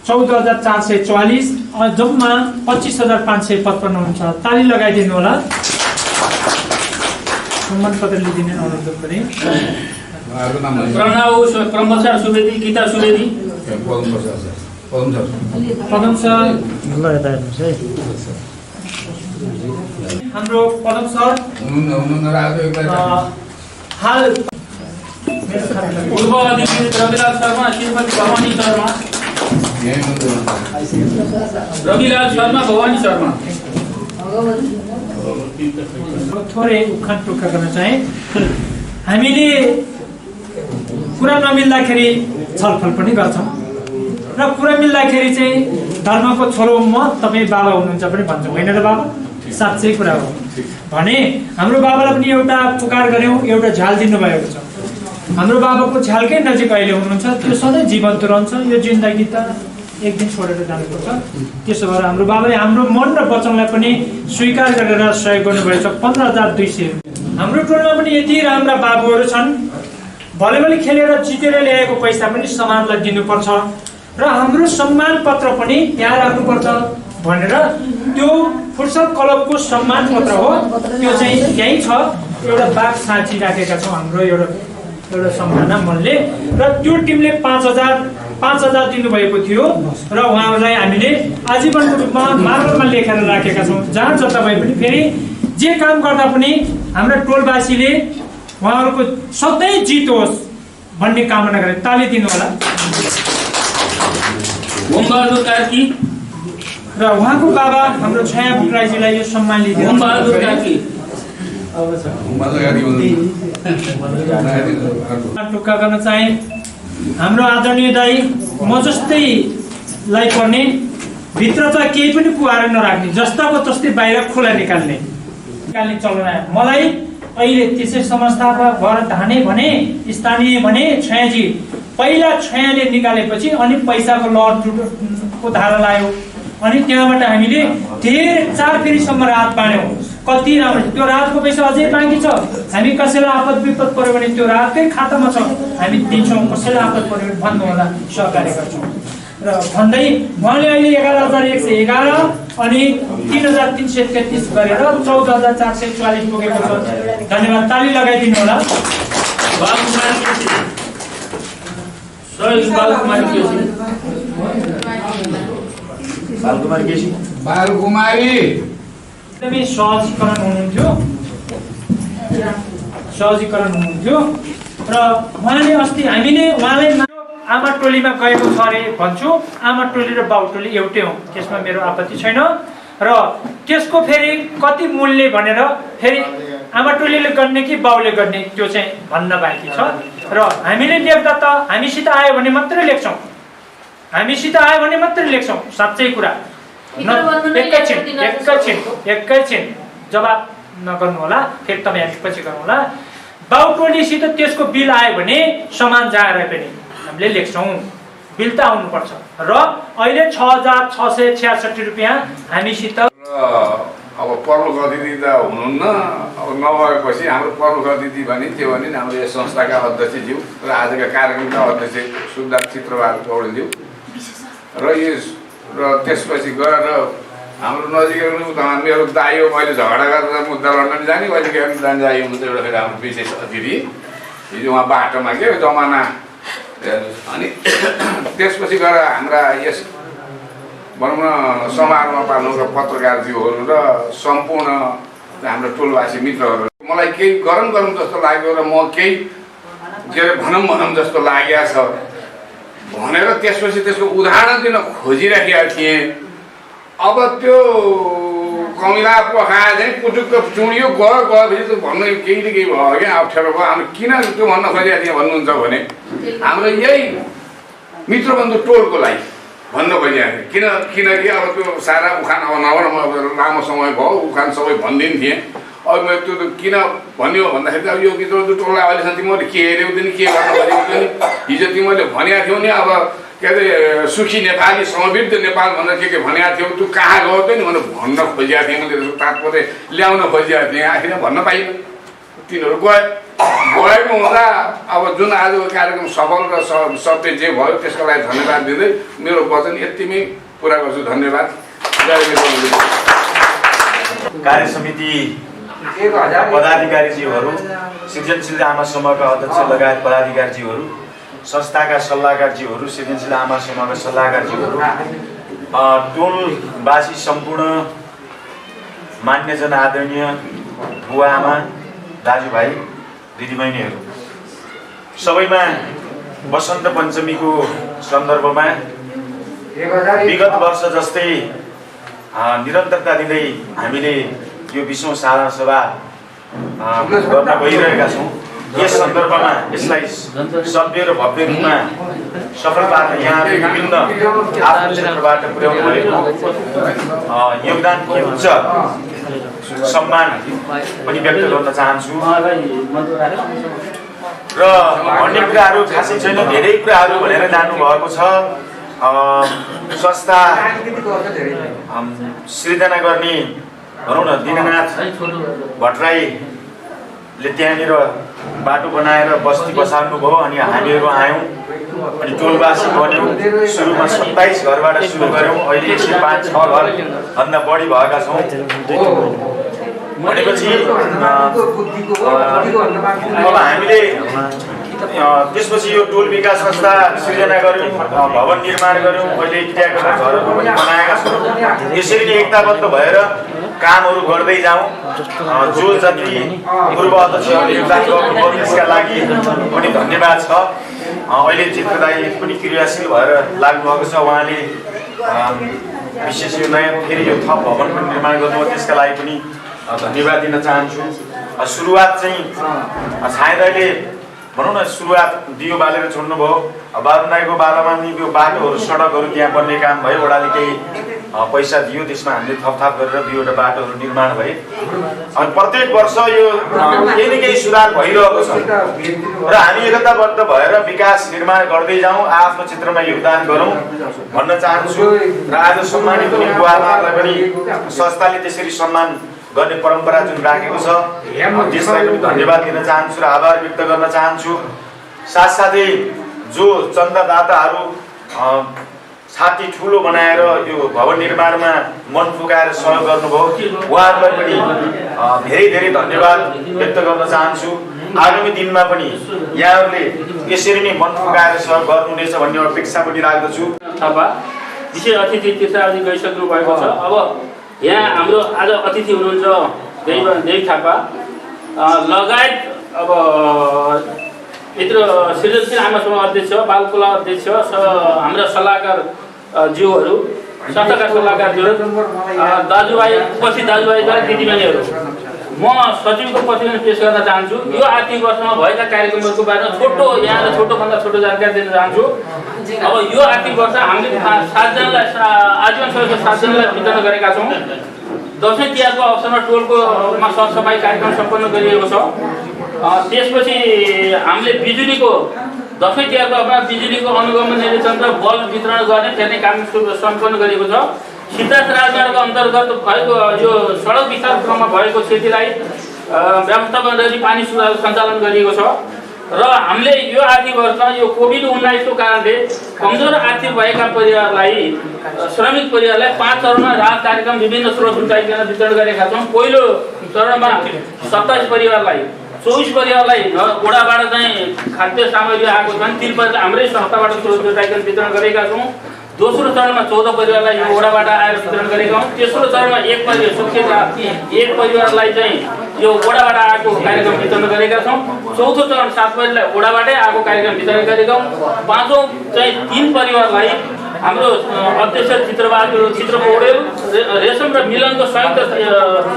14,444 जम्मा 25,555 हुन्छ। ताली लगाइदिनु होला। सम्मान पत्र लिइदिने अनुरोध गरेँ। प्रमोद सुवेदी, गीता सुवेदी पदम सर ल यता हेर्नुहोस् है। हाम्रो पदम सर हाल पूर्व अधिकृत रविलाल शर्मा, श्रीमती भवानी शर्मा, रविलाल शर्मा, भवानी शर्मा। थोरै उखान टुक्का गर्न चाहे। हामीले कुरा नमिल्दाखेरि छलफल पनि गर्छौँ र कुरा मिल्दाखेरि चाहिँ धर्मको छोरो म तपाईँ बाबा हुनुहुन्छ पनि भन्छौँ, होइन र बाबा? साँच्चै कुरा हो भने हाम्रो बाबालाई पनि एउटा पुकार गऱ्यौँ, एउटा झ्याल दिनुभएको छ। हाम्रो बाबाको झ्यालकै नजिक अहिले हुनुहुन्छ, त्यो सधैँ जीवन्त रहन्छ। यो जिन्दगी त एक दिन छोडेर जानुपर्छ। त्यसो भएर हाम्रो बाबाले हाम्रो मन र वचनलाई पनि स्वीकार गरेर सहयोग गर्नुभएको छ। 15,200 हाम्रो टोलमा पनि यति राम्रा बाबुहरू छन्, भलिबल खेलेर जितेर ल्याएको पैसा पनि समाजलाई दिनुपर्छ र हाम्रो सम्मान पत्र पनि यहाँ राख्नुपर्छ भनेर त्यो फुर्सद क्लबको सम्मान पत्र हो, त्यो चाहिँ यहीँ छ। एउटा बाघ साँची राखेका छौँ हाम्रो एउटा सम्झना मनले, र त्यो टिमले 5,000 दिनुभएको थियो र उहाँहरूलाई हामीले आजीवनको रूपमा मार्बलमा लेखेर राखेका छौँ। जहाँ जता भए पनि फेरि जे काम गर्दा पनि हाम्रा टोलवासीले उहाँहरूको सधैँ जित होस् भन्ने कामना गरे। ताली दिनु होला। ओमबहादुर कार्की र उहाँको बाबा हाम्रो छाया भट्टराईजीलाई यो सम्मान लिइदिनु। ओमबहादुर कार्की टुक्का गर्न चाहे। हाम्रो आदरणीय दाई म जस्तैलाई पर्ने भित्र त केही पनि कुहाएर नराख्ने, जस्ताको तस्तै बाहिर खुला निकाल्ने चलन आयो। मलाई अहिले त्यसै संस्थापक भएर धाने भने स्थानीय भने छयाजी पहिला छयाले निकालेपछि अनि पैसाको लहरको धारा लायो, अनि त्यहाँबाट हामीले धेरै 4 फेरिसम्म राहत पायौँ। कति राम्रो, त्यो राहतको पैसा अझै बाँकी छ। हामी कसैलाई आपद विपद पर्यो भने त्यो राहतकै खातामा छ, हामी दिन्छौँ। कसैलाई आपद पर्यो भने भन्नु होला, सहकार्य गर्छौँ। र भन्दै उहाँले अहिले 11,111 अनि 3,333 गरेर 14,444 पुगेको छ। धन्यवाद, ताली लगाइदिनु होला। बालकुमारी एकदमै सहजीकरण हुनुहुन्थ्यो र उहाँले अस्ति हामीले उहाँलाई आमा टोलीमा गएको छ अरे भन्छु। आमा टोली र बाउ टोली एउटै हो, त्यसमा मेरो आपत्ति छैन। र त्यसको फेरि कति मूल्य भनेर फेरि आमा टोलीले गर्ने कि बाउले गर्ने त्यो चाहिँ भन्न बाँकी छ। र हामीले लेख्दा त हामीसित आयो भने मात्रै लेख्छौँ, साँच्चै कुरा। एकैछिन जवाब नगर्नु होला, फेरि तपाईँ हामी पछि गर्नु होला। बाउ टोलीसित त्यसको बिल आयो भने समान जाएर पनि हामीले लेख्छौँ, बिल त आउनुपर्छ। र अहिले 6,666 रुपियाँ हामीसित। अब प्रमुख अतिथि त हुनुहुन्न, अब नभएपछि हाम्रो प्रमुख अतिथि भने त्यो भने हाम्रो यस संस्थाका अध्यक्षज्यू र आजका कार्यक्रमका अध्यक्ष सुधार चित्रबहादुर पौडेलज्यू र त्यसपछि गएर हाम्रो नजिकै मेरो दाइ हो। मैले झगडा गरेर मुद्दा लड्न जाने, अहिले दाइ हुनुहुन्छ एउटा फेरि हाम्रो विशेष अतिथि। हिजो उहाँ बाटोमा के जमाना। अनि त्यसपछि गएर हाम्रा यस भनौँ न समारोहमा पाल्नुका पत्रकारज्यूहरू र सम्पूर्ण हाम्रो टोलवासी मित्रहरू, मलाई केही गरम जस्तो लाग्यो र म केही के अरे भनौँ जस्तो लागेको छ भनेर त्यसपछि त्यसको उदाहरण दिन खोजिराखेका थिएँ। अब त्यो कमिला पखाए चाहिँ पुटुक्क चुडियो गएपछि त भन्नु केही न केही भयो क्या, अप्ठ्यारो भयो। हामी किन त्यो भन्न खोजेका थिएँ भन्नुहुन्छ भने हाम्रो यही मित्रबन्धु टोलको लागि भन्न खोजेको थिएँ। किनकि अब त्यो सारा उखान अब नभएर लामो समय भयो, उखान सबै भनिदिन्थेँ। अब मैले त्यो किन भन्यो भन्दाखेरि अब यो मित्रबन्धु टोललाई अहिलेसम्म तिमीले के हेऱ्यौ नि, के गर्न खोजेको थियो नि, हिजो तिमीले भनेको थियौ नि अब के अरे सुखी नेपाली समृद्ध नेपाल भनेर के भनेको थियौ, त्यो कहाँ गयो त नि भनेर भन्न खोजेको थिएँ। मैले त्यसको तात्पर्य ल्याउन खोजेको थिएँ, आखिर भन्न पाइनँ। तिनीहरू गएको हुँदा अब जुन आजको कार्यक्रम सफल र सत्य जे भयो त्यसको लागि धन्यवाद दिँदै मेरो वचन यतिमै पुरा गर्छु। धन्यवाद। कार्य समिति पदाधिकारीज्यूहरू, सृजनशील आमा समूहका अध्यक्ष लगायत पदाधिकारीज्यूहरू, संस्थाका सल्लाहकारज्यूहरू, सृजनशील आमा समूहका सल्लाहकारज्यूहरू, टोलवासी सम्पूर्ण मान्यजन आदरणीय बुवा आमा, दाजुभाइ, दिदीबहिनीहरू, सबैमा वसन्त पञ्चमीको सन्दर्भमा विगत वर्ष जस्तै निरन्तरता दिँदै हामीले यो 20औं साधारण सभा गर्न गइरहेका छौँ। यस सन्दर्भमा यसलाई सभ्य र भव्य रूपमा सफल पार्न यहाँ विभिन्न आफ्नो क्षेत्रबाट पुर्याउनु भएको योगदानको उच्च सम्मान पनि व्यक्त गर्न चाहन्छु। र भन्ने कुराहरू खासै छैन, धेरै कुराहरू भनेर जानुभएको छ। संस्था सृजना गर्ने भनौँ न दिननाथ भट्टराईले त्यहाँनिर बाटो बनाएर बस्ती बसाल्नु भयो अनि हामीहरू आयौँ अनि टोलवासी बन्यौँ। सुरुमा 27 घरबाट सुरु गऱ्यौँ, अहिले 105-6 घरभन्दा बढी भएका छौँ। भनेपछि अब हामीले त्यसपछि यो टोल विकास संस्था सृजना गऱ्यौँ, भवन निर्माण गऱ्यौँ, अहिले इँटाका घरहरू पनि बनाएका छौँ। यसरी नै एकताबद्ध भएर कामहरू गर्दै जाउँ। जो जति पूर्व अध्यक्षहरूले योगदान गर्नुभयो त्यसका लागि पनि धन्यवाद छ। अहिले चित्रदायी पनि क्रियाशील भएर लाग्नुभएको छ, उहाँले विशेष यो नयाँ फेरि यो थप भवन पनि निर्माण गर्नुभयो, त्यसका लागि पनि धन्यवाद दिन चाहन्छु। सुरुवात चाहिँ सायद अहिले भनौँ न सुरुवात दियो बालेर छोड्नुभयो। बारुनाईको बालामा नि यो बाटोहरू सडकहरू त्यहाँ बन्ने काम भयो, वडाले केही पैसा दियो, त्यसमा हामीले थपथाप गरेर 2वटा बाटोहरू निर्माण भए। अनि प्रत्येक वर्ष यो केही न केही सुधार भइरहेको छ र हामी एकताबद्ध भएर विकास निर्माण गर्दै जाउँ, आफ्नो क्षेत्रमा योगदान गरौँ भन्न चाहन्छु। र आज सम्मानित हुने बुवाआमालाई पनि संस्थाले त्यसरी सम्मान गर्ने परम्परा जुन राखेको छ त्यसलाई पनि धन्यवाद दिन चाहन्छु र आभार व्यक्त गर्न चाहन्छु। साथसाथै जो चन्दादाताहरू छाती ठुलो बनाएर यो भवन निर्माणमा मन फुकाएर सहयोग गर्नुभयो, उहाँहरूलाई पनि धेरै धेरै धन्यवाद व्यक्त गर्न चाहन्छु। आगामी दिनमा पनि यहाँहरूले यसरी नै मन फुकाएर सहयोग गर्नुहुनेछ भन्ने अपेक्षा पनि राख्दछु। विशेष अतिथि तीर्थावधि गइसक्नु भएको छ। अब यहाँ हाम्रो आज अतिथि हुनुहुन्छ देवी थापा लगायत अब यत्रो सृजनशील आमा समूह अध्यक्ष, बालकोला अध्यक्ष, हाम्रा सल्लाहकार ज्यूहरू, संस्थाका सल्लाहकार ज्यूहरू, दाजुभाइ उपस्थित दाजुभाइ र दिदीबहिनीहरू, म सचिवको प्रतिवेदन पेश गर्न चाहन्छु। यो आर्थिक वर्षमा भएका कार्यक्रमहरूको बारेमा यहाँलाई छोटोभन्दा छोटो जानकारी दिन चाहन्छु। अब यो आर्थिक वर्ष हामीले 7 जनालाई आजीवन सहयोग 7 जनालाई वितरण गरेका छौँ। दसैँ तिहारको अवसरमा टोलकोमा सरसफाइ कार्यक्रम सम्पन्न गरिएको छ। त्यसपछि हामीले बिजुलीको दसैँ तिहारको अवसरमा बिजुलीको अनुगमन निरीक्षण र बल्ब वितरण गर्ने फेर्ने काम सम्पन्न गरिएको छ। सिद्धार्थ राजमार्ग अन्तर्गत भएको यो सडक विस्तार क्रममा भएको क्षतिलाई व्यवस्थापन गरी पानी सञ्चालन गरिएको छ। र हामीले यो आर्थिक वर्षमा यो कोभिड-19 को कारणले कमजोर आर्थिक भएका परिवारलाई, श्रमिक परिवारलाई 5 चरणमा राहत कार्यक्रम विभिन्न स्रोत जुटाइकन वितरण गरेका छौँ। पहिलो चरणमा 27 परिवारलाई, 24 परिवारलाई वडाबाट चाहिँ खाद्य सामग्री आएको छन्, 3 परिवार हाम्रै संस्थाबाट स्रोत जुटाइकन वितरण गरेका छौँ। दोस्रो चरणमा 14 परिवारलाई यो वडाबाट आएर वितरण गरेका छौँ। तेस्रो चरणमा एक परिवारलाई चाहिँ यो वडाबाट आएको कार्यक्रम वितरण गरेका छौँ। चौथो चरण 7 परिवारलाई वडाबाटै आएको कार्यक्रम वितरण गरेका छौँ। पाँचौँ चाहिँ 3 परिवारलाई हाम्रो अध्यक्ष चित्र पौडेल, रेशम र मिलनको संयुक्त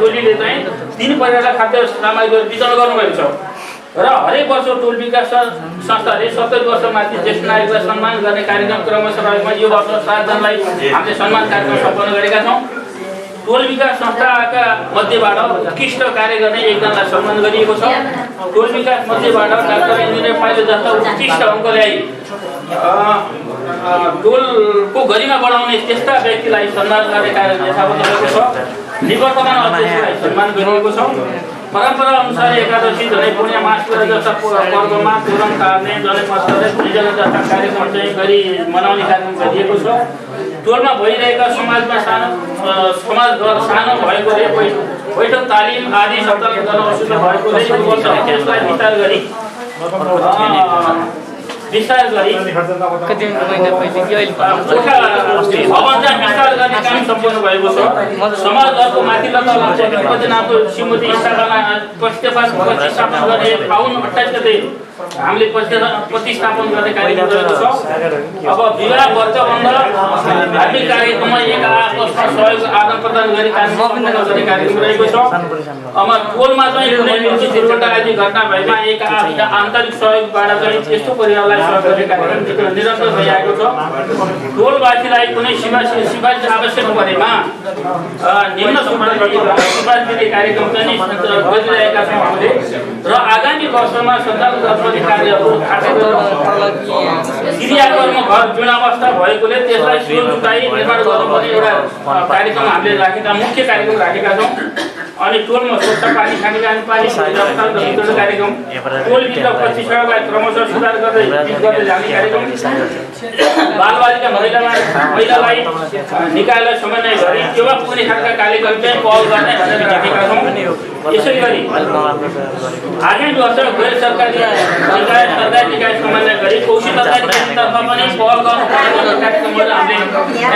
टोलीले चाहिँ 3 परिवारलाई खाद्य सामग्री वितरण गर्नुभएको छ। र हरेक वर्ष टोल विकास संस्थाले 70 वर्षमाथि ज्येष्ठ नागरिकलाई सम्मान गर्ने कार्यक्रम क्रमशः रहेकोमा यो वर्ष 7 जनालाई हामीले सम्मान कार्यक्रम सम्पन्न गरेका छौँ। टोल विकास संस्थाका मध्येबाट उत्कृष्ट कार्य गर्ने 1 जनालाई सम्मान गरिएको छ। टोल विकास मध्येबाट डाक्टर इन्जिनियर पाइले जस्ता उत्कृष्ट अङ्क ल्याई टोलको गरिमा बढाउने त्यस्ता व्यक्तिलाई सम्मान गर्ने कार्य यथावत रहेको छ। निवर्तमान अध्यक्षलाई सम्मान गरिएको छ। परम्परा अनुसार एकादशी झनै पूर्णिमा मासपुरा जस्ता पर्वमा तोरण तार्ने, जनै मस्ताले पूजा जस्ता कार्यक्रम चाहिँ गरी मनाउने कार्यक्रम गरिएको छ। टोलमा भइरहेका समाजमा सानो भएकोले बैठक तालिम आदि सञ्चालन गर्न असुविधा भएकोले यो वर्ष त्यसलाई विस्तार गरी विस्तार गरी भवन चाहिँ विस्तार गर्ने काम सम्पन्न भएको छ। समाजको माथिल्लो तहमा प्रतिनाको श्रीमती प्रतिष्ठापन गर्ने फागुन 28 गते हामीले प्रतिष्ठापन गर्ने कार्यक्रम रहेको छ। अब विवाह वर्षबन्ध धार्मिक कार्यक्रममा एक आपसमा सहयोग आदान प्रदान गरी सम्पन्न गर्ने कार्यक्रम रहेको छ। अब टोलमा चाहिँ कुनै पनि दुर्घटना आदि घटना भएमा एक आन्तरिक सहयोगबाट चाहिँ त्यस्तो परिवारलाई सहयोग गर्ने कार्यक्रम निरन्तर भइरहेको छ। टोलवासीलाई कुनै सिफारिस आवश्यक परेमा निम्न सिफारिस दिने कार्यक्रम चाहिँ गरिरहेका छौँ हामीले र आगामी वर्षमा सञ्चालन कार्यहरू क्रियाकर्म घर जीर्णावस्था भएकोले त्यसलाई सियो जुटाई निर्माण गर्नुपर्ने एउटा कार्यक्रम हामीले राखेका मुख्य कार्यक्रम राखेका छौँ। अनि टोलमा स्वच्छ पानी खाने पानी वितरण कार्यक्रम, टोलभित्र पछि सडकलाई क्रमशः सुधार गर्दै जाने कार्यक्रम, बालबालिका महिलालाई निकायलाई समन्वय गरी सेवा पुग्ने खालका कार्यक्रम चाहिँ पहल गर्ने भनेर राखेका छौँ। यसै गरी आगामी वर्ष गैर सरकारी निकाय समन्वय गरी कोशी तर्फ पनि पहल गर्नुपर्ने कार्यक्रमहरू हामीले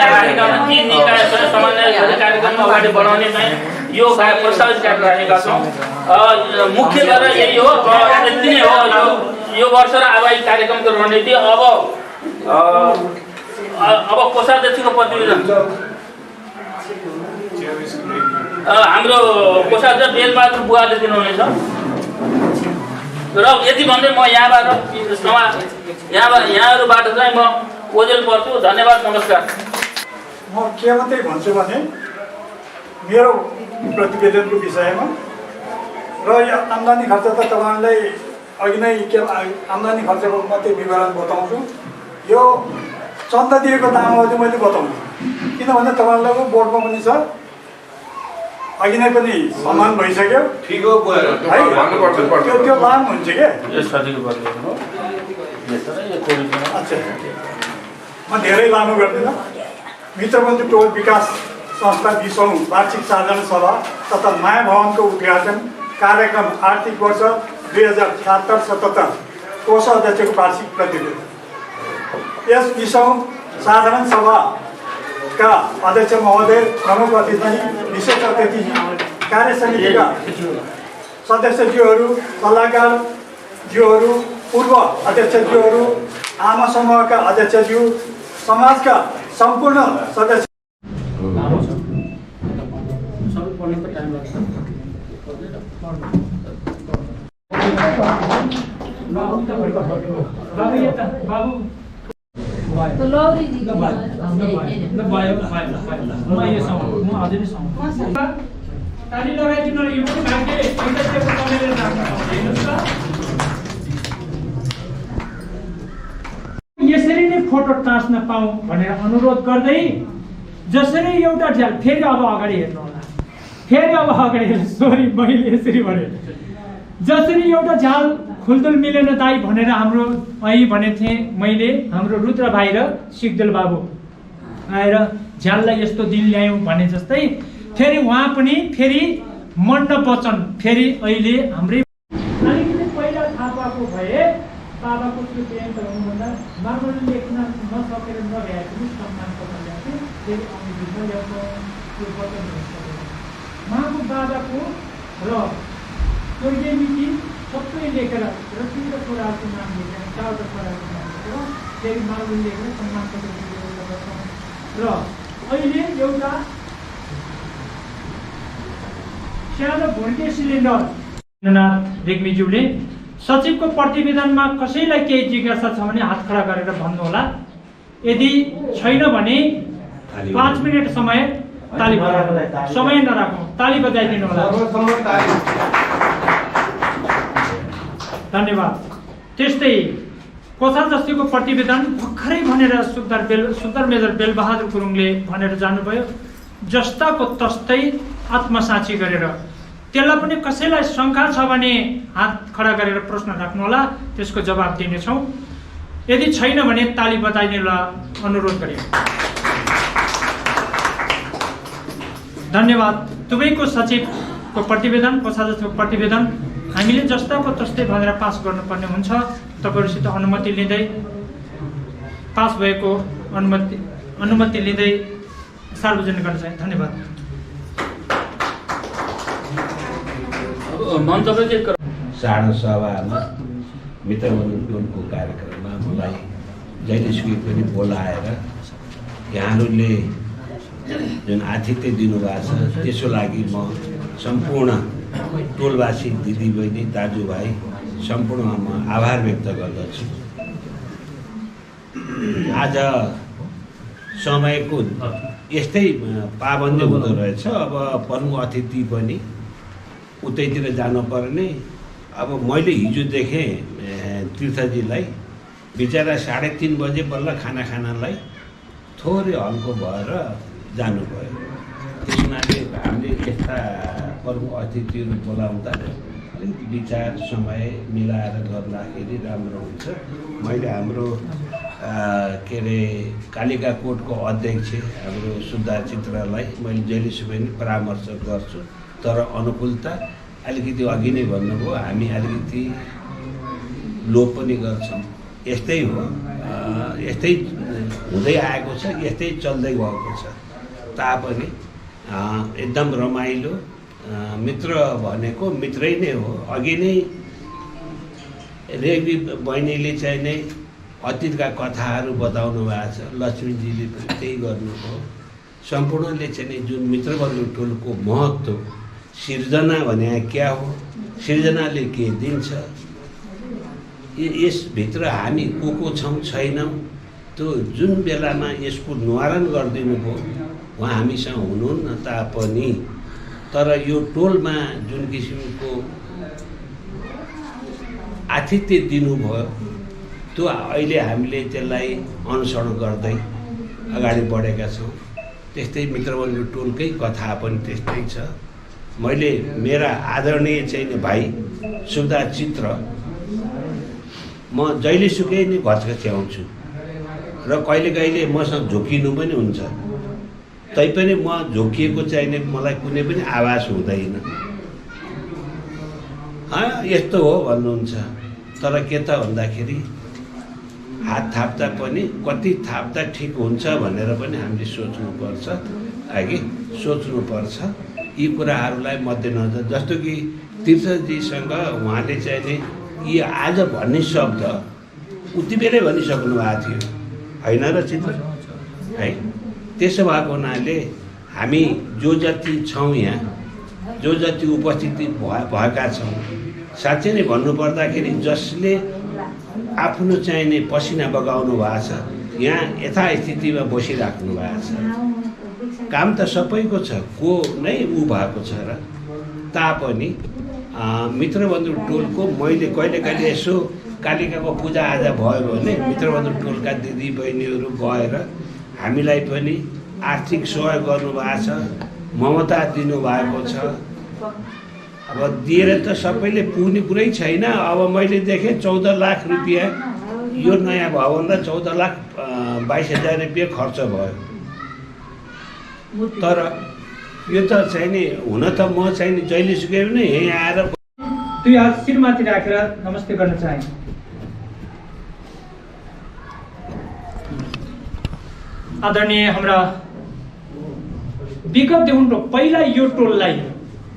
राखेका छौँ। 3 निकायसँग समन्वय गर्ने कार्यक्रम अगाडि बढाउने चाहिँ यो प्रस्तावित गरेर राखेका छौँ। मुख्य गरेर यही हो, यति नै हो यो वर्ष र आगामी कार्यक्रमको रणनीति। अब कोषाध्यक्षको प्रतिवेदन हाम्रो कोषाध्यक्ष बेलबहादुर बुवाले दिनुहुनेछ र यति भन्दै म यहाँहरूबाट चाहिँ म ओजेल पर्छु। धन्यवाद, नमस्कार। म के मात्रै भन्छु भने मेरो प्रतिवेदनको विषयमा र यो आम्दानी खर्च त तपाईँलाई अघि नै आम्दानी खर्चको मात्रै विवरण बताउँछु। यो चन्दा दिएको दाममा चाहिँ मैले बताउँछु, किनभने तपाईँलाई बोर्डमा पनि छ, अघि नै पनि सम्मान भइसक्यो है, त्यो लाभ हुन्छ क्या। अच्छा, म धेरै लामो गर्दिनँ। मित्रबन्धु टोल विकास संस्था 20औं वार्षिक साधारण सभा तथा माया भवनको उद्घाटन कार्यक्रम आर्थिक वर्ष 2076-77 कोषाध्यक्षको वार्षिक प्रतिवेदन। यस 20औं साधारण सभाका अध्यक्ष महोदय, प्रमुख अतिथि, विशेष अतिथि, कार्य समितिका सदस्यज्यूहरू, सल्लाहकारज्यूहरू, पूर्व अध्यक्षज्यूहरू, आमा समूहका अध्यक्षज्यू, समाजका सम्पूर्ण सदस्य यसरी नै फोटो टाँच्न पाऊँ भनेर अनुरोध गर्दै जसरी एउटा झ्याल फेरि अब अगाडि हेर्नु होला, फेरि अब अगाडि हेर्नु, सरी मैले यसरी भने जसरी एउटा झ्याल खुल्दुल मिलेन दाई भनेर हाम्रो अहिले भनेको थिएँ मैले, हाम्रो रुद्र भाइ र सिग्देल बाबु आएर झ्याललाई यस्तो दिन ल्यायौँ भने जस्तै फेरि उहाँ पनि फेरि मण्ड वचन फेरि अहिले हाम्रै अलिकति पहिला थाहा पाएको भए बाबाको त्यो प्रेम हुनुभन्दा मार्गले लेख्न नसकेर नभ्याए पनि सम्मान पत्र ल्याएको फेरि आउने दिनमा ल्याउनु त्यो वचन उहाँको बाबाको र स्वर्गीय मिति सबै लेखेर र 3 छोराहरूको नाम लेखेर 4 छोराहरूको नाम लेखेर फेरि मार्गले लेखेर सम्मान पत्र दिएको र अहिले एउटा सानो भुर्के सिलिन्डर रेग्मीज्यूले सचिवको प्रतिवेदनमा कसैलाई केही जिज्ञासा छ भने हात खडा गरेर भन्नुहोला, यदि छैन भने 5 मिनट समय ताली बजाउनु, समय नराखौँ, ताली बजाइदिनु होला। धन्यवाद। त्यस्तै कोषाध्यक्षको प्रतिवेदन भर्खरै भनेर सुन्दर मेजर बेलबहादुर गुरुङले भनेर जानुभयो, जस्ताको तस्तै आत्मसाक्षी गरेर। त्यसलाई पनि कसैलाई शङ्का छ भने हात खडा गरेर प्रश्न राख्नुहोला, त्यसको जवाब दिनेछौँ। यदि छैन भने ताली बजाइदिनुला अनुरोध गरियो। धन्यवाद। दुवैको सचिवको प्रतिवेदन, कोषाध्यक्षको प्रतिवेदन हामीले जस्ताको तस्तै भनेर पास गर्नुपर्ने हुन्छ। तपाईँहरूसित अनुमति लिँदै पास भएको अनुमति लिँदै सार्वजनिक गर्न चाहे। धन्यवाद। साढो सभामा मित्रबन्धु टोलको कार्यक्रममा मलाई जहिलेसुकै पनि बोलाएर यहाँहरूले जुन आतिथ्य दिनुभएको छ त्यसको लागि म सम्पूर्ण टोलवासी दिदीबहिनी दाजुभाइ सम्पूर्ण म आभार व्यक्त गर्दछु। आज समयको यस्तै पाबन्दी हुँदो रहेछ। अब प्रमुख अतिथि पनि उतैतिर जानुपर्ने। अब मैले हिजो देखेँ तीर्थजीलाई बिचरा 3:30 बजे बल्ल खाना खानालाई थोरै हल्को भएर जानुभयो। त्यस हुनाले हामीले यस्ता प्रमुख अतिथिहरू बोलाउँदा अलिकति विचार समय मिलाएर गर्दाखेरि राम्रो हुन्छ। मैले हाम्रो के अरे कालिका कोटको अध्यक्ष हाम्रो सुधा चित्रलाई मैले जहिलेसम्म पनि परामर्श गर्छु। तर अनुकूलता अलिकति अघि नै भन्नुभयो, हामी अलिकति लोप पनि गर्छौँ। यस्तै हो, यस्तै हुँदै आएको छ, यस्तै चल्दै गएको छ। तापनि एकदम रमाइलो। मित्र भनेको मित्रै नै हो। अघि नै रेग्मी बहिनीले चाहिँ नै अतीतका कथाहरू बताउनु भएको छ। लक्ष्मीजीले पनि त्यही गर्नुभयो। सम्पूर्णले चाहिँ नि जुन मित्रबन्धु टोलको महत्त्व, सिर्जना भने क्या हो, सिर्जनाले के दिन्छ, यसभित्र हामी को छौँ छैनौँ, त्यो जुन बेलामा यसको निवारण गरिदिनु भयो उहाँ हामीसँग हुनुहुन्न तापनि, तर यो टोलमा जुन किसिमको आतिथ्य दिनुभयो त्यो अहिले हामीले त्यसलाई अनुसरण गर्दै अगाडि बढेका छौँ। त्यस्तै मित्रबन्धु टोलकै कथा पनि त्यस्तै छ। मैले मेरा आदरणीय चाहिँ नि भाइ सुधा चित्र म जहिलेसुकै नै घचघच्याउँछु र कहिले मसँग झोकिनु पनि हुन्छ। तैपनि म झोकिएको चाहिने मलाई कुनै पनि आवाज हुँदैन। यस्तो हो भन्नुहुन्छ। तर के त भन्दाखेरि हात थाप्दा पनि कति थाप्दा ठिक हुन्छ भनेर पनि हामीले सोच्नुपर्छ। अघि सोच्नुपर्छ यी कुराहरूलाई मध्यनजर। जस्तो कि तीर्थजीसँग उहाँले चाहिँ नि यी आज भन्ने शब्द उति बेलै भनिसक्नु भएको थियो होइन र चित्र है। त्यसो भएको हुनाले हामी जो जति छौँ यहाँ, जो जति उपस्थिति भएका छौँ, साँच्चै नै भन्नुपर्दाखेरि जसले आफ्नो चाहिने पसिना बगाउनु भएको छ यहाँ यथास्थितिमा बसिराख्नु भएको छ। काम त सबैको छ, को नै ऊ भएको छ र तापनि मित्रबन्धु टोलको मैले कहिले यसो कालिकाको पूजाआजा भयो भने मित्रबन्धु टोलका दिदी बहिनीहरू गएर हामीलाई पनि आर्थिक सहयोग गर्नुभएको छ, ममता दिनुभएको छ। अब दिएर त सबैले पुग्ने कुरै छैन। अब मैले देखेँ 14 लाख रुपियाँ यो नयाँ भवनलाई 14,22,000 रुपियाँ खर्च भयो। तर यो त चाहिँ नि हुन त म चाहिँ नि जहिलेसुकै पनि यहीँ आएर 2 हात शिरमाथि राखेर नमस्ते गर्न चाहे। आदरणीय हाम्रा विगत देखुनको पहिला यो टोललाई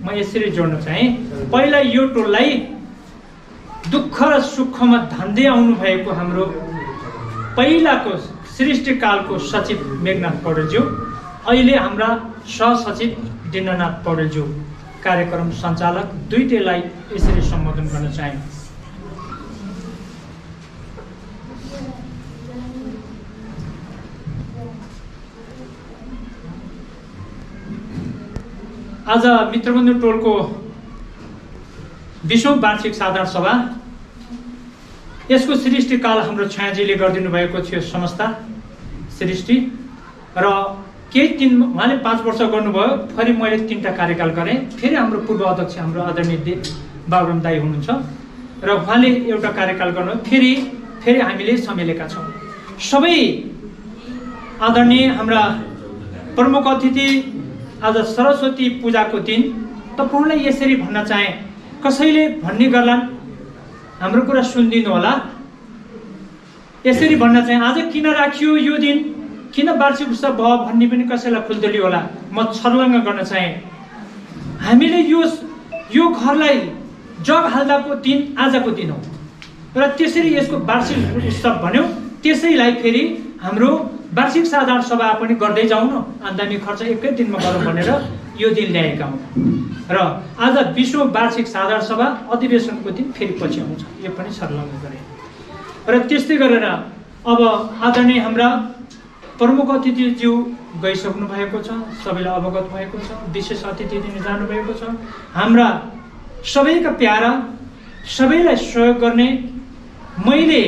म यसरी जोड्न चाहे। पहिला यो टोललाई दुःख र सुखमा धान्दै आउनु भएको हाम्रो पहिलाको सृष्टिकालको सचिव मेघनाथ पौडेलज्यू, अहिले हाम्रा सहसचिव दिननाथ पौडेलज्यू, कार्यक्रम सञ्चालक दुईटैलाई यसरी सम्बोधन गर्न चाहे। आज मित्रबन्धु टोलको 20औं वार्षिक साधारण सभा, यसको सृष्टिकाल हाम्रो छायाजीले गरिदिनु भएको थियो संस्था सृष्टि र केही दिन उहाँले 5 वर्ष गर्नुभयो। फेरि मैले 3टा कार्यकाल गरेँ। फेरि हाम्रो पूर्व अध्यक्ष हाम्रो आदरणीय बाबुराम दाई हुनुहुन्छ र उहाँले एउटा कार्यकाल गर्नुभयो। फेरि हामीले सम्हालेका छौँ। सबै आदरणीय हाम्रा प्रमुख अतिथि, आज सरस्वती पूजाको दिन तपाईँहरूलाई यसरी भन्न चाहे, कसैले भन्ने गर्लान्, हाम्रो कुरा सुनिदिनु होला। यसरी भन्न चाहिँ आज किन राखियो यो दिन, किन वार्षिक उत्सव भयो भन्ने पनि कसैलाई खुल्दुली होला। म छर्लङ्ग गर्न चाहे, हामीले यो घरलाई जग हाल्दाको दिन आजको दिन हो र त्यसरी यसको वार्षिक उत्सव भन्यो। त्यसैलाई फेरि हाम्रो वार्षिक साधारण सभा पनि गर्दै जाउँ न, आम्दानी खर्च एकै दिनमा गरौँ भनेर यो दिन ल्याएका हौँ। र आज विश्व वार्षिक साधारण सभा अधिवेशनको दिन फेरि पछि आउँछ, यो पनि छर्लङ्ग गरे। र त्यस्तै गरेर अब आदरणीय हाम्रा प्रमुख अतिथिज्यू गइसक्नु भएको छ, सबैलाई अवगत भएको छ। विशेष अतिथि दिन जानुभएको छ। हाम्रा सबैका प्यारा, सबैलाई सहयोग गर्ने मैले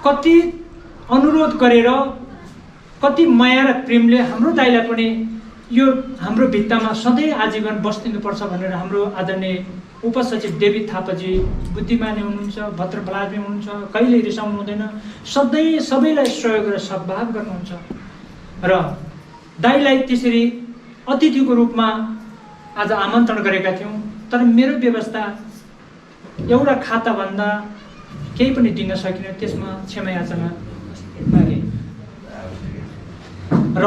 कति अनुरोध गरेर, कति माया र प्रेमले हाम्रो दाइलाई पनि यो हाम्रो भित्तामा सधैँ आजीवन बस्दिनुपर्छ भनेर हाम्रो आदरणीय उपसचिव देवी थापाजी बुद्धिमानी हुनुहुन्छ, भद्र बलादमी हुनुहुन्छ, कहिले रिसाउनु हुँदैन, सधैँ सबैलाई सहयोग र सद्भाव गर्नुहुन्छ। र दाइलाई त्यसरी अतिथिको रूपमा आज आमन्त्रण गरेका थियौँ, तर मेरो व्यवस्था एउटा खाताभन्दा केही पनि दिन सकिनँ, त्यसमा क्षमा याचना मागे। र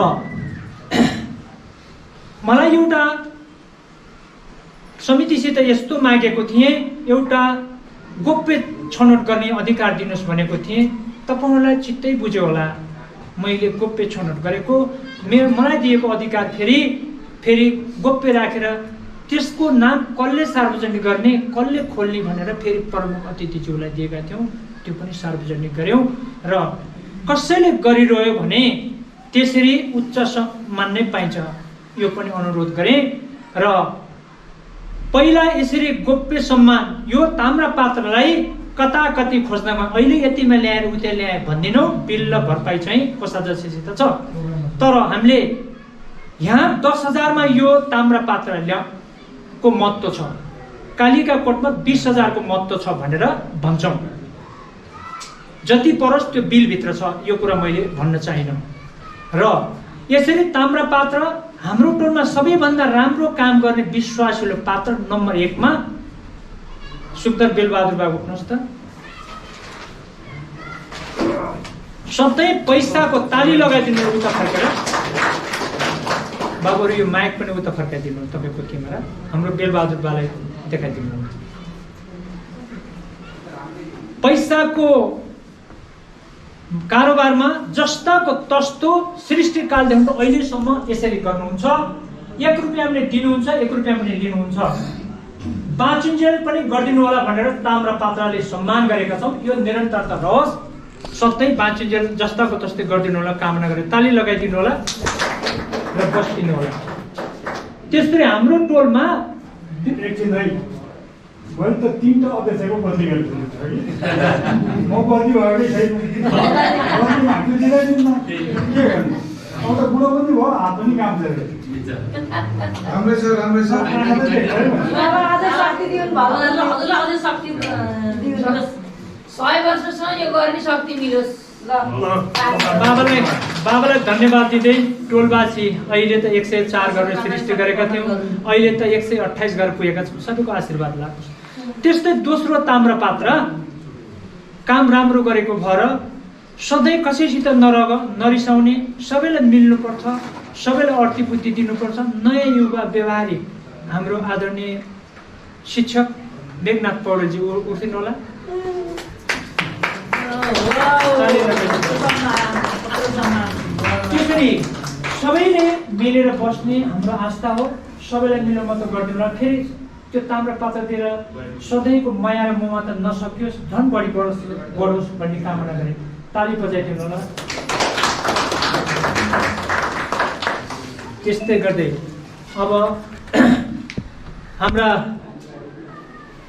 मलाई एउटा समितिसित यस्तो मागेको थिएँ, एउटा गोप्य छनौट गर्ने अधिकार दिनुहोस् भनेको थिएँ। तपाईँहरूलाई चित्तै बुझ्यो होला, मैले गोप्य छनौट गरेको, मलाई दिएको अधिकार फेरि गोप्य राखेर त्यसको नाम कसले सार्वजनिक गर्ने, कसले खोल्ने भनेर फेरि प्रमुख अतिथिज्यूलाई दिएका थियौँ। त्यो पनि सार्वजनिक गऱ्यौँ र कसैले गरिरह्यो भने त्यसरी उच्च सम्मान नै पाइन्छ, यो पनि अनुरोध गरेँ। र पहिला यसरी गोप्य सम्मान यो ताम्रा पात्रलाई कता कति खोज्नमा अहिले यतिमा ल्याएर उता ल्याए भन्दिनौ, बिल्ल भरपाई चाहिँ कोषाध्यक्षसित छ। तर हामीले यहाँ 10,000 मा यो ताम्रा पात्र को महत्त्व छ, कालिका कोटमा 20,000 को महत्त्व छ भनेर भन्छौँ। जति परोस् त्यो बिलभित्र छ, यो कुरा मैले भन्न चाहिनँ। र यसरी ताम्रा पात्र हाम्रो टोलमा सबैभन्दा राम्रो काम गर्ने विश्वासिलो पात्र नम्बर 1 मा सुखदर बेलबहादुर बाबु हुनुहुन्छ त। सधैँ पैसाको ताली लगाइदिनु उता फर्केर, बाबुहरू यो माइक पनि उता फर्काइदिनु, तपाईँको क्यामेरा हाम्रो बेलबहादुर बालाई देखाइदिनु। पैसाको कारोबारमा जस्ताको तस्तो सृष्टिकालदेखि अहिलेसम्म यसरी गर्नुहुन्छ। 1 रुपियाँ पनि दिनुहुन्छ, 1 रुपियाँ पनि लिनुहुन्छ। बाँचिन्जेल पनि गरिदिनु होला भनेर ताम्रा पात्रले सम्मान गरेका छौँ। यो निरन्तरता रहोस्, सधैँ बाँचिन्जेल जस्ताको तस्तै गरिदिनु होला कामना गरेर ताली लगाइदिनु होला र बस्दिनु होला। त्यसरी हाम्रो टोलमा एकछिन है, मैले त 3टा अध्यक्षको बदली गरेको छु कि म बदली भएकै छैन, हामीले दिँदैन के गर्नु। अब त बुढो पनि भयो, हात पनि काम छैन। राम्रै छ, राम्रै छ। बाबा अझै शक्ति दिउन्, हजुरलाई अझै शक्ति दिउनुहोस्। 100 वर्षसम्म यो गर्ने शक्ति मिलोस्। बाबालाई धन्यवाद दिँदै टोलवासी अहिले त 104 गरेर सृष्टि गरेका थियौँ, अहिले त 128 गरेर पुगेका छौँ। सबैको आशीर्वाद लाग्छ। त्यस्तै दोस्रो ताम्रा पात्र काम राम्रो गरेको भएर सधैँ कसैसित नरिसाउने, सबैलाई मिल्नुपर्छ, सबैलाई अर्थी बुद्धि दिनुपर्छ। नयाँ युवा व्यवहारिक हाम्रो आदरणीय शिक्षक मेघनाथ पौडेलजी उठ्दिनु होला। त्यसरी सबैले मिलेर बस्ने हाम्रो आस्था हो, सबैलाई मिलोमतो गरिदिनु होला। फेरि त्यो ताम्रा पात्रतिर सधैँको माया र ममता नसकियोस्, झन् बढी बढोस् भन्ने कामना गरे। ताली बजाइदिनु होला। त्यस्तै गर्दै अब हाम्रा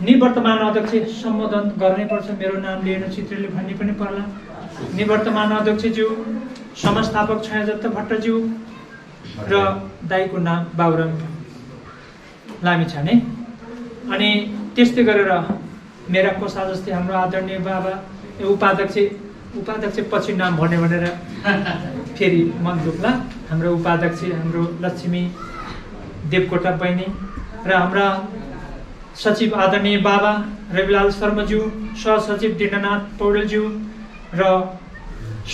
निवर्तमान अध्यक्ष सम्बोधन गर्नैपर्छ, मेरो नाम लिएन चित्रले भन्ने पनि पर्ला। निवर्तमान अध्यक्षज्यू, संस्थापक छायादत्त भट्टज्यू र दाईको नाम बाबुराम लामिछाने। अनि त्यस्तै गरेर मेरा कोषाध्यक्ष हाम्रो आदरणीय बाबा उपाध्यक्ष पछि नाम भन्ने भनेर फेरि मन दुख्ला। हाम्रो उपाध्यक्ष हाम्रो लक्ष्मी देवकोटा बहिनी र हाम्रा सचिव आदरणीय बाबा रविलाल शर्माज्यू, सहसचिव दीननाथ पौडेलज्यू र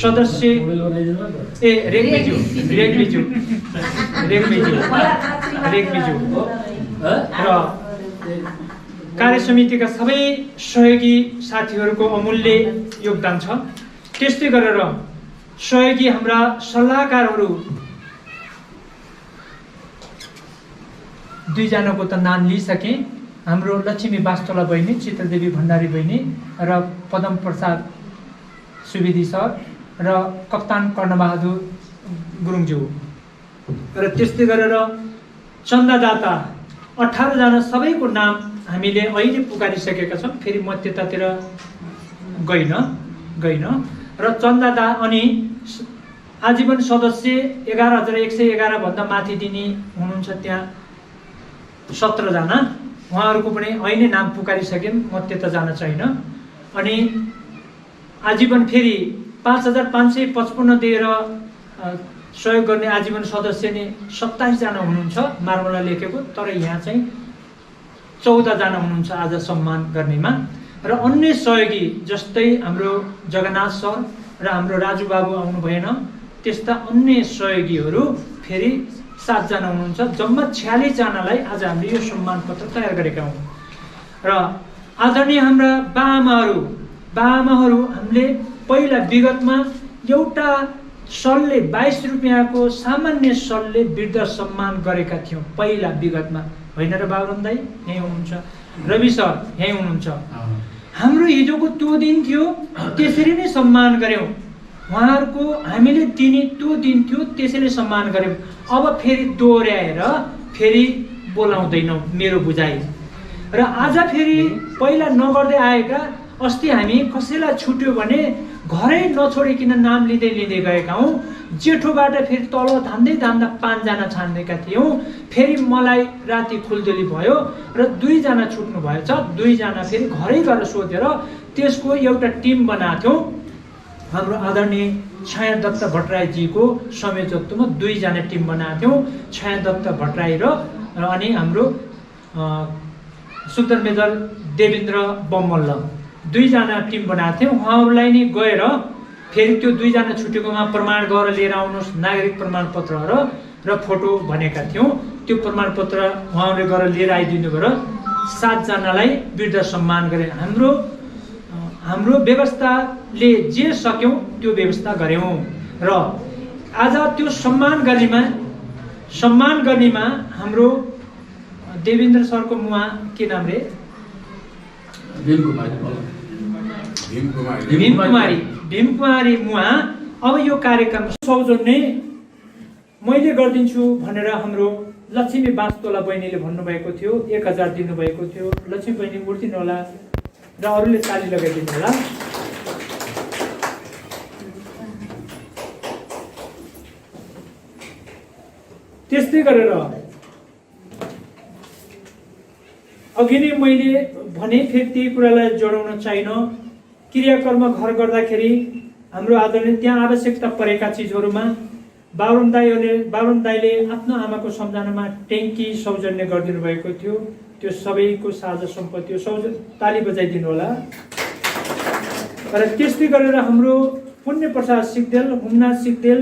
सदस्य रेग्मीज्यू र कार्य समितिका सबै सहयोगी साथीहरूको अमूल्य योगदान छ। त्यस्तै गरेर सहयोगी हाम्रा सल्लाहकारहरू 2 जनाको त नाम लिइसकेँ। हाम्रो लक्ष्मी वास्तोला बहिनी, चित्रदेवी भण्डारी बहिनी र पदम प्रसाद सुवेदी सर र कप्तान कर्णबहादुर गुरुङज्यू र त्यस्तै गरेर चन्दादाता 18 जना सबैको नाम हामीले अहिले पुकारिसकेका छौँ। फेरि म त्यतातिर गइन र चन्दादा अनि आजीवन सदस्य 11,111 भन्दा माथि दिने हुनुहुन्छ त्यहाँ 17 जना, उहाँहरूको पनि अहिले नाम पुकारिसक्यौँ, म त्यता जान छैन। अनि आजीवन फेरि 5,555 दिएर सहयोग गर्ने आजीवन सदस्य नै 27 जना हुनुहुन्छ मार्मला लेखेको, तर यहाँ चाहिँ 14 जना हुनुहुन्छ आज सम्मान गर्नेमा। र अन्य सहयोगी जस्तै हाम्रो जगन्नाथ सर र हाम्रो राजु बाबु आउनु भएन, त्यस्ता अन्य सहयोगीहरू फेरि 7 जना हुनुहुन्छ। जम्मा 46 जनालाई आज हामीले यो सम्मान पत्र तयार गरेका हौँ। र आदरणीय हाम्रा बाआमाहरू हामीले पहिला विगतमा एउटा सलले 22 रुपियाँको सामान्य सलले वृद्ध सम्मान गरेका थियौँ पहिला विगतमा, होइन र बाबुराम दाई यहीँ हुनुहुन्छ, रवि सर यहीँ हुनुहुन्छ। हाम्रो हिजोको त्यो दिन थियो, त्यसरी नै सम्मान गऱ्यौँ। उहाँहरूको हामीले दिने त्यो दिन थियो, त्यसैले सम्मान गऱ्यौँ। अब फेरि दोहोऱ्याएर फेरि बोलाउँदैनौँ, मेरो बुझाइ। र आज फेरि पहिला नगर्दै आएका, अस्ति हामी कसैलाई छुट्यो भने घरै नछोडिकन नाम लिँदै गएका हौँ। जेठोबाट फेरि तल धान्दै 5 जना छान्नेका थियौँ। फेरि मलाई राति खुल्दुली भयो र 2 जना छुट्नु भएछ। 2 जना फेरि घरै गएर सोधेर त्यसको एउटा टिम बनाएको थियौँ। हाम्रो आदरणीय छाया दत्त भट्टराईजीको संयोजकत्वमा 2 जना टिम बनाएको थियौँ। छाया दत्त भट्टराई र अनि हाम्रो सुन्दर मेजर देवेन्द्र बमल्ल 2 जना टिम बनाएको थियौँ। उहाँहरूलाई नै गएर फेरि त्यो 2 जना छुटेकोमा प्रमाण गरेर लिएर आउनुहोस्, नागरिक प्रमाणपत्रहरू र फोटो भनेका थियौँ। त्यो प्रमाणपत्र उहाँहरूले गरेर लिएर आइदिनु भयो र 7 जनालाई वृद्ध सम्मान गरे। हाम्रो व्यवस्थाले जे सक्यौँ त्यो व्यवस्था गऱ्यौँ। र आज त्यो सम्मान गर्नेमा हाम्रो देवेन्द्र सरको मुवा के नाम रे? भीमकुमारी मुवा। अब यो कार्यक्रम सौजन्य मैले गरिदिन्छु भनेर हाम्रो लक्ष्मी वास्तोला बहिनीले भन्नुभएको थियो, 1000 दिनुभएको थियो। लक्ष्मी बहिनी उठ्दिनु होला र अरूले ताली लगाइदिनु होला। त्यस्तै गरेर अघि नै मैले भने फेरि त्यही कुरालाई जोडाउन चाहिन। क्रियाकर्म घर गर्दाखेरि हाम्रो आदरणीय त्यहाँ आवश्यकता परेका चिजहरूमा बाबुराम दाईले आफ्नो आमाको सम्झनामा ट्याङ्की सौजन्य गरिदिनु भएको थियो। त्यो सबैको साझा सम्पत्ति हो, ताली बजाइदिनु होला। र त्यस्तै गरेर हाम्रो पुण्य प्रसाद सिक्देल, हुमनाथ सिक्देल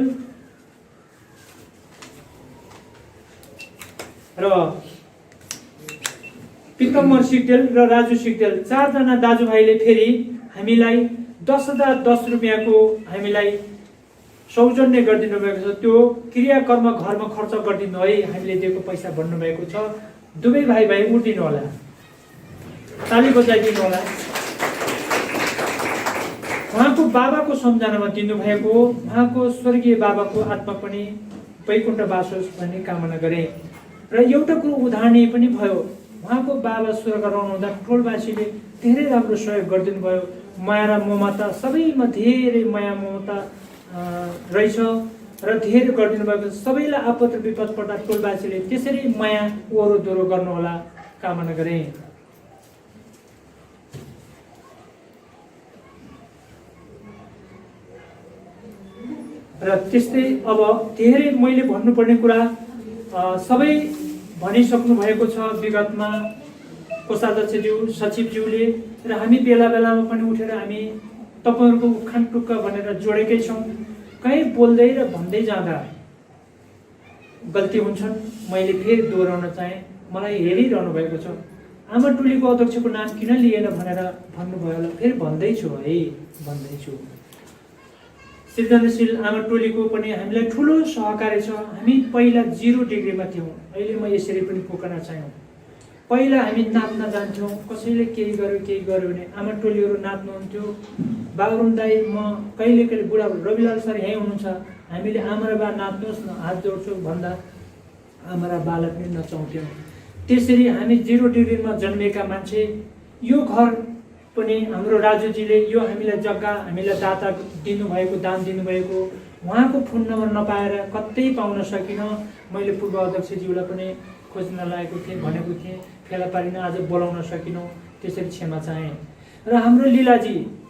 र पितम्बर सिक्देल र राजु सिक्देल 4 जना दाजुभाइले फेरि हामीलाई 10,010 रुपियाँको हामीलाई सौजन्य गरिदिनु भएको छ। त्यो क्रियाकर्म घरमा खर्च गरिदिनु है, हामीले दिएको पैसा भन्नुभएको छ। दुवै भाइ उठिदिनु होला, ताली बजाइदिनु होला। उहाँको बाबाको सम्झनामा दिनुभएको, उहाँको स्वर्गीय बाबाको आत्मा पनि वैकुण्ठ वास होस् भन्ने कामना गरे। र एउटा कुरो उदाहरण पनि भयो, उहाँको बाबा स्वर्ग रहनुहुँदा टोलवासीले धेरै राम्रो सहयोग गरिदिनु भयो। माया र ममता, सबैमा धेरै माया ममता रहेछ र धेरै गरिदिनु भएको। सबैलाई आपद र विपद पर्दा टोलवासीले त्यसरी माया ओरो दोहोरो गर्नुहोला कामना गरे। र त्यस्तै अब धेरै मैले भन्नुपर्ने कुरा सबै भनिसक्नु भएको छ। विगतमा कोषाध्यक्षज्यू सचिवज्यूले र हामी बेला बेलामा पनि उठेर हामी तपाईँहरूको उखान टुक्का भनेर जोडेकै छौँ। कहीँ बोल्दै र भन्दै जाँदा गल्ती हुन्छन्। मैले फेरि दोहोऱ्याउन चाहेँ, मलाई हेरिरहनु भएको छ, आमा टोलीको अध्यक्षको नाम किन लिएन भनेर भन्नुभयो होला। फेरि भन्दैछु है, भन्दैछु। सृजनशील आमा टोलीको पनि हामीलाई ठुलो सहकारी छ। हामी पहिला 0 डिग्रीमा थियौँ, अहिले म यसरी पनि पुग्न चाह्यौँ। पहिला हामी नाच्न जान्थ्यौँ, कसैले केही गर्यो भने आमा टोलीहरू नाच्नुहुन्थ्यो। बाबुराम दाई, म कहिले कहिले बुढा रविलाल सर यहीँ हुनुहुन्छ, हामीले आमा र बा नाच्नुहोस् न, हात जोड्छौँ भन्दा आमा र बालाई पनि नचाउँथ्यौँ। त्यसरी हामी 0 डिग्रीमा जन्मेका मान्छे। यो घर पनि हाम्रो राजुजीले यो हामीलाई जग्गा, हामीलाई दाता दिनुभएको, दान दिनुभएको, उहाँको फोन नम्बर नपाएर कतै पाउन सकिनँ। मैले पूर्व अध्यक्षज्यूलाई पनि खोज्न लागेको थिएँ, भनेको थिएँ, फेला पारिन आज बोलाउन सकिनँ, त्यसरी क्षमा चाहेँ। र हाम्रो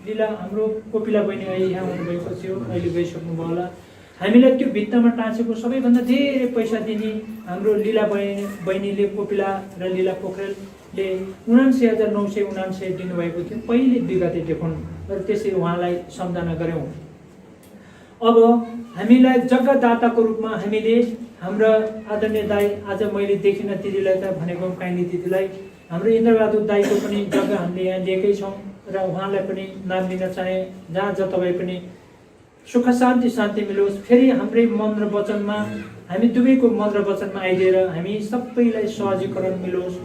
लीला हाम्रो कोपिला बहिनी अहिले यहाँ हुनुभएको थियो, अहिले गइसक्नुभयो होला। हामीलाई त्यो भित्तामा टाँसेको सबैभन्दा धेरै पैसा दिने हाम्रो लीला बहिनीले, कोपिला र लीला पोखरेलले 79,979 दिनुभएको थियो पहिले विगते देखौँ, र त्यसरी उहाँलाई सम्झना गऱ्यौँ। अब हामीलाई जग्गादाताको रूपमा हामीले हाम्रा आदरणीय दाई, आज मैले देखिनँ दिदीलाई त भनेको काइली दिदीलाई, हाम्रो इन्द्रबहादुर दाईको पनि जग्गा हामीले यहाँ लिएकै छौँ र उहाँलाई पनि नाम लिन चाहे। जहाँ तपाईँ पनि सुख शान्ति मिलोस्। फेरि हाम्रै मन र वचनमा, हामी दुवैको मन र वचनमा आइदिएर हामी सबैलाई सहजीकरण मिलोस्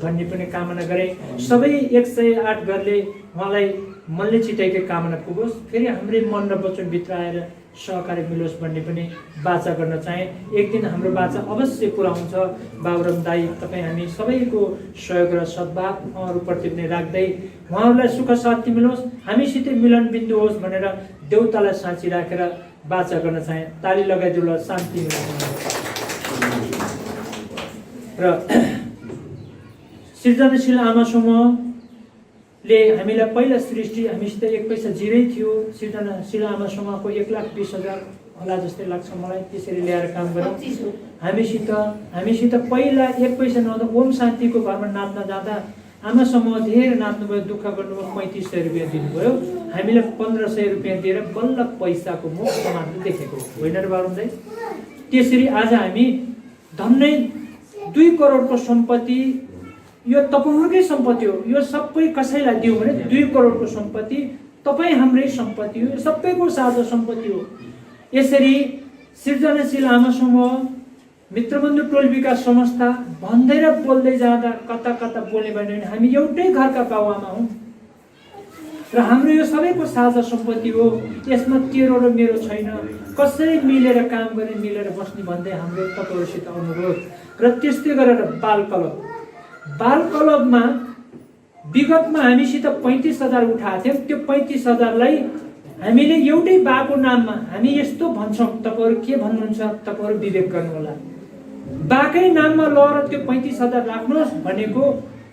भन्ने पनि कामना गरेँ। सबै 108 घरले उहाँलाई मनले चिताएकै कामना पुगोस्। फेरि हाम्रै मन र वचनभित्र आएर सहकारी मिलोस् भन्ने पनि बाचा गर्न चाहे। एक दिन हाम्रो बाचा अवश्य पुरा हुन्छ। बाबुराम दाई, तपाईँ हामी सबैको सहयोग र सद्भाव उहाँहरूप्रति पनि राख्दै उहाँहरूलाई सुख शान्ति मिलोस्, हामीसितै मिलन बिन्दु होस् भनेर देउतालाई साँची राखेर बाचा गर्न चाहे। ताली लगाइदिनु, शान्ति मिलोस्। र सृजनशील आमा समूहले हामीलाई पहिला सृष्टि, हामीसित 1 पैसा जिरै थियो। सृजनशील आमा समूहको 1,20,000 होला जस्तै लाग्छ मलाई, त्यसरी ल्याएर काम गरौँ। हामीसित पहिला 1 पैसा नहुँदा ओम शान्तिको घरमा नाच्न जाँदा आमा समूह धेरै नाच्नुभयो, दुःख गर्नुभयो, 3500 रुपियाँ दिनुभयो। हामीले 1500 रुपियाँ दिएर बल्ल पैसाको मुख समाप्त देखेको होइन र बाबुराम दाई। त्यसरी आज हामी धन्नै 2 करोडको सम्पत्ति, यो तपाईँहरूकै सम्पत्ति हो। यो सबै कसैलाई दिउँ भने 2 करोडको सम्पत्ति तपाईँ हाम्रै सम्पत्ति हो, सबैको साझा सम्पत्ति हो। यसरी सृजनशील आमा समूह, मित्रबन्धु टोल विकास संस्था भन्दै र बोल्दै जाँदा कता कता बोल्ने भयो भने हामी एउटै घरका बाबुआमा हौँ र हाम्रो यो सबैको साझा सम्पत्ति हो। यसमा तेरो र मेरो छैन, कसरी मिलेर काम गर्ने, मिलेर बस्ने भन्दै हाम्रो तपाईँहरूसित अनुरोध। र त्यस्तै गरेर बाल क्लबमा विगतमा हामीसित 35,000 उठाएको थियौँ। त्यो 35,000लाई हामीले एउटै बाको नाममा हामी यस्तो भन्छौँ, तपाईँहरू के भन्नुहुन्छ तपाईँहरू विवेक गर्नुहोला। बाकै नाममा लगेर त्यो 35,000 राख्नुहोस् भनेको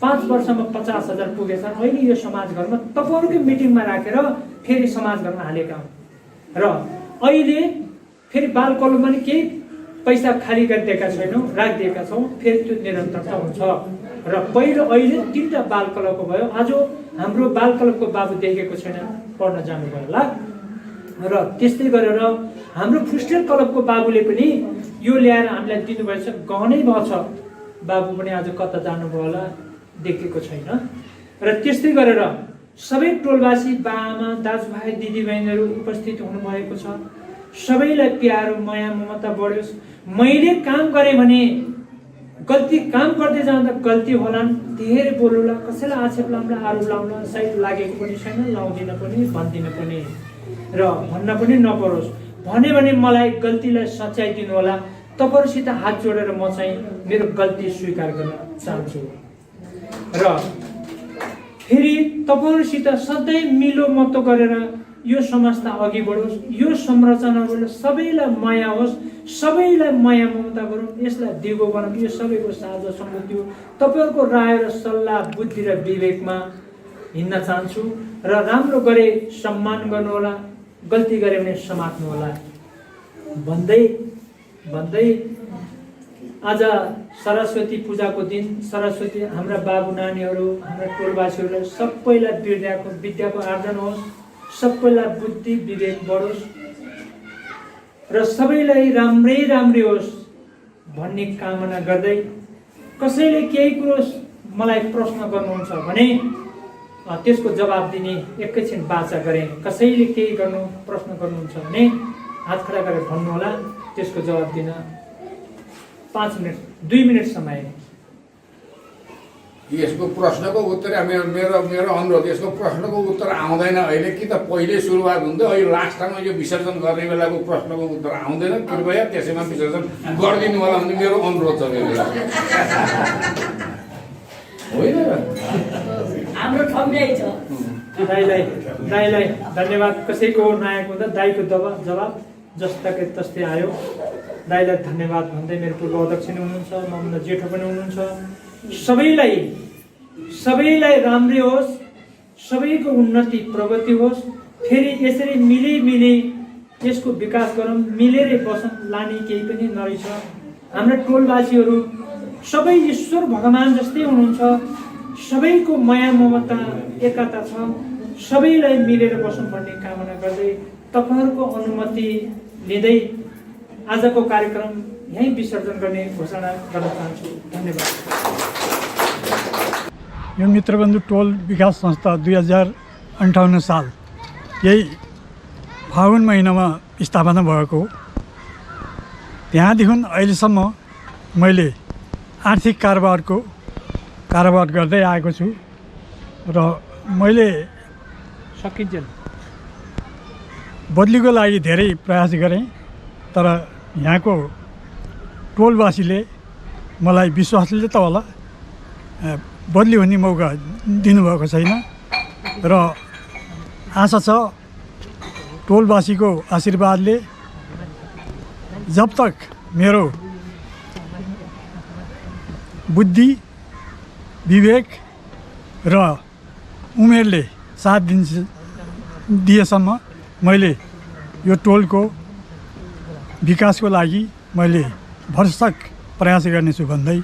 5 वर्षमा 50,000 पुगेछ। अहिले यो समाज घरमा तपाईँहरूकै मिटिङमा राखेर फेरि समाज घरमा हालेका हौँ र अहिले फेरि बाल क्लबमा नि केही पैसा खाली गरिदिएका छैनौँ, राखिदिएका छौँ। फेरि त्यो निरन्तरता हुन्छ र पहिलो अहिले 3टा बाल क्लबको भयो। आज हाम्रो बाल क्लबको बाबु देखेको छैन, पढ्न जानुभयो होला। र त्यस्तै गरेर हाम्रो फुस्टेल क्लबको बाबुले पनि यो ल्याएर हामीलाई दिनुभएछ, गहनै भएछ। बाबु पनि आज कता जानुभयो होला, देखेको छैन। र त्यस्तै गरेर सबै टोलवासी बाआमा, दाजुभाइ, दिदीबहिनीहरू उपस्थित हुनुभएको छ। सबैलाई प्यारो, माया, ममता बढोस्। मैले काम गरेँ भने गल्ती, काम गर्दै जाँदा गल्ती होलान्, धेरै बोलौँला, कसैलाई आक्षेप लाउँला, आरोप लाउँला, सायद लागेको पनि छैन, लाउँदिन पनि, भन्दिन पनि र भन्न पनि नपरोस्। भने मलाई गल्तीलाई सच्याइदिनु होला। तपाईँहरूसित हात जोडेर म चाहिँ मेरो गल्ती स्वीकार गर्न चाहन्छु र फेरि तपाईँहरूसित सधैँ मिलो मतो गरेर यो संस्था अघि बढोस्, यो संरचनाबाट सबैलाई माया होस्, सबैलाई माया ममता गरौँ, यसलाई दिगो बनाऊँ। यो सबैको साझा सम्पत्ति हो। तपाईँहरूको राय र सल्लाह, बुद्धि र विवेकमा हिँड्न चाहन्छु र राम्रो गरे सम्मान गर्नुहोला, गल्ती गरे भने समात्नु होला भन्दै आज सरस्वती पूजाको दिन सरस्वती हाम्रा बाबु नानीहरू हाम्रा टोलवासीहरूलाई सबैलाई विद्याको आर्जन होस्, सबैलाई बुद्धि विवेक बढोस् र सबैलाई राम्रै होस् भन्ने कामना गर्दै कसैले केही कुरो मलाई प्रश्न गर्नुहुन्छ भने त्यसको जवाब दिने एकैछिन बाचा गरेँ। कसैले केही प्रश्न गर्नुहुन्छ भने हात खडा गरेर भन्नुहोला, त्यसको जवाब दिन 5 मिनट 2 मिनट समय। यसको प्रश्नको उत्तर मेरो अनुरोध, यसको प्रश्नको उत्तर आउँदैन अहिले कि त पहिले सुरुवात हुन्थ्यो, अहिले लास्टमा यो विसर्जन गर्ने बेलाको प्रश्नको उत्तर आउँदैन। कृपया त्यसैमा विसर्जन गरिदिनु होला भन्ने मेरो अनुरोध छ। होइन हाम्रो ठम्ब्याइ छ। दाइलाई धन्यवाद। कसैको नआएको हुँदा दाइको जवाब जस्ताकै तस्तै आयो। दाइलाई धन्यवाद भन्दै मेरो पूर्व अध्यक्ष पनि हुनुहुन्छ, मभन्दा जेठो पनि हुनुहुन्छ। सबैलाई राम्रै होस्, सबैको उन्नति प्रगति होस्। फेरि यसरी मिली यसको विकास गरौँ, मिलेरै बसौँ। लाने केही पनि नरहेछ। हाम्रा टोलवासीहरू सबै ईश्वर भगवान जस्तै हुनुहुन्छ। सबैको माया ममता एकता छ। सबैलाई मिलेर बसौँ भन्ने कामना गर्दै तपाईँहरूको अनुमति लिँदै आजको कार्यक्रम यहीँ विसर्जन गर्ने घोषणा गर्न चाहन्छु। धन्यवाद। यो मित्रबन्धु टोल विकास संस्था 2058 साल यही फागुन महिनामा स्थापना भएको हो। त्यहाँदेखि अहिलेसम्म मैले आर्थिक कारोबार गर्दै आएको छु र मैले बदलीको लागि धेरै प्रयास गरेँ, तर यहाँको टोलवासीले मलाई विश्वासले त होला बदली हुने मौका दिनुभएको छैन र आशा छ टोलवासीको आशीर्वादले जब तक मेरो बुद्धि विवेक र उमेरले साथ दिएसम्म मैले यो टोलको विकासको लागि मैले भरसक प्रयास गर्नेछु भन्दै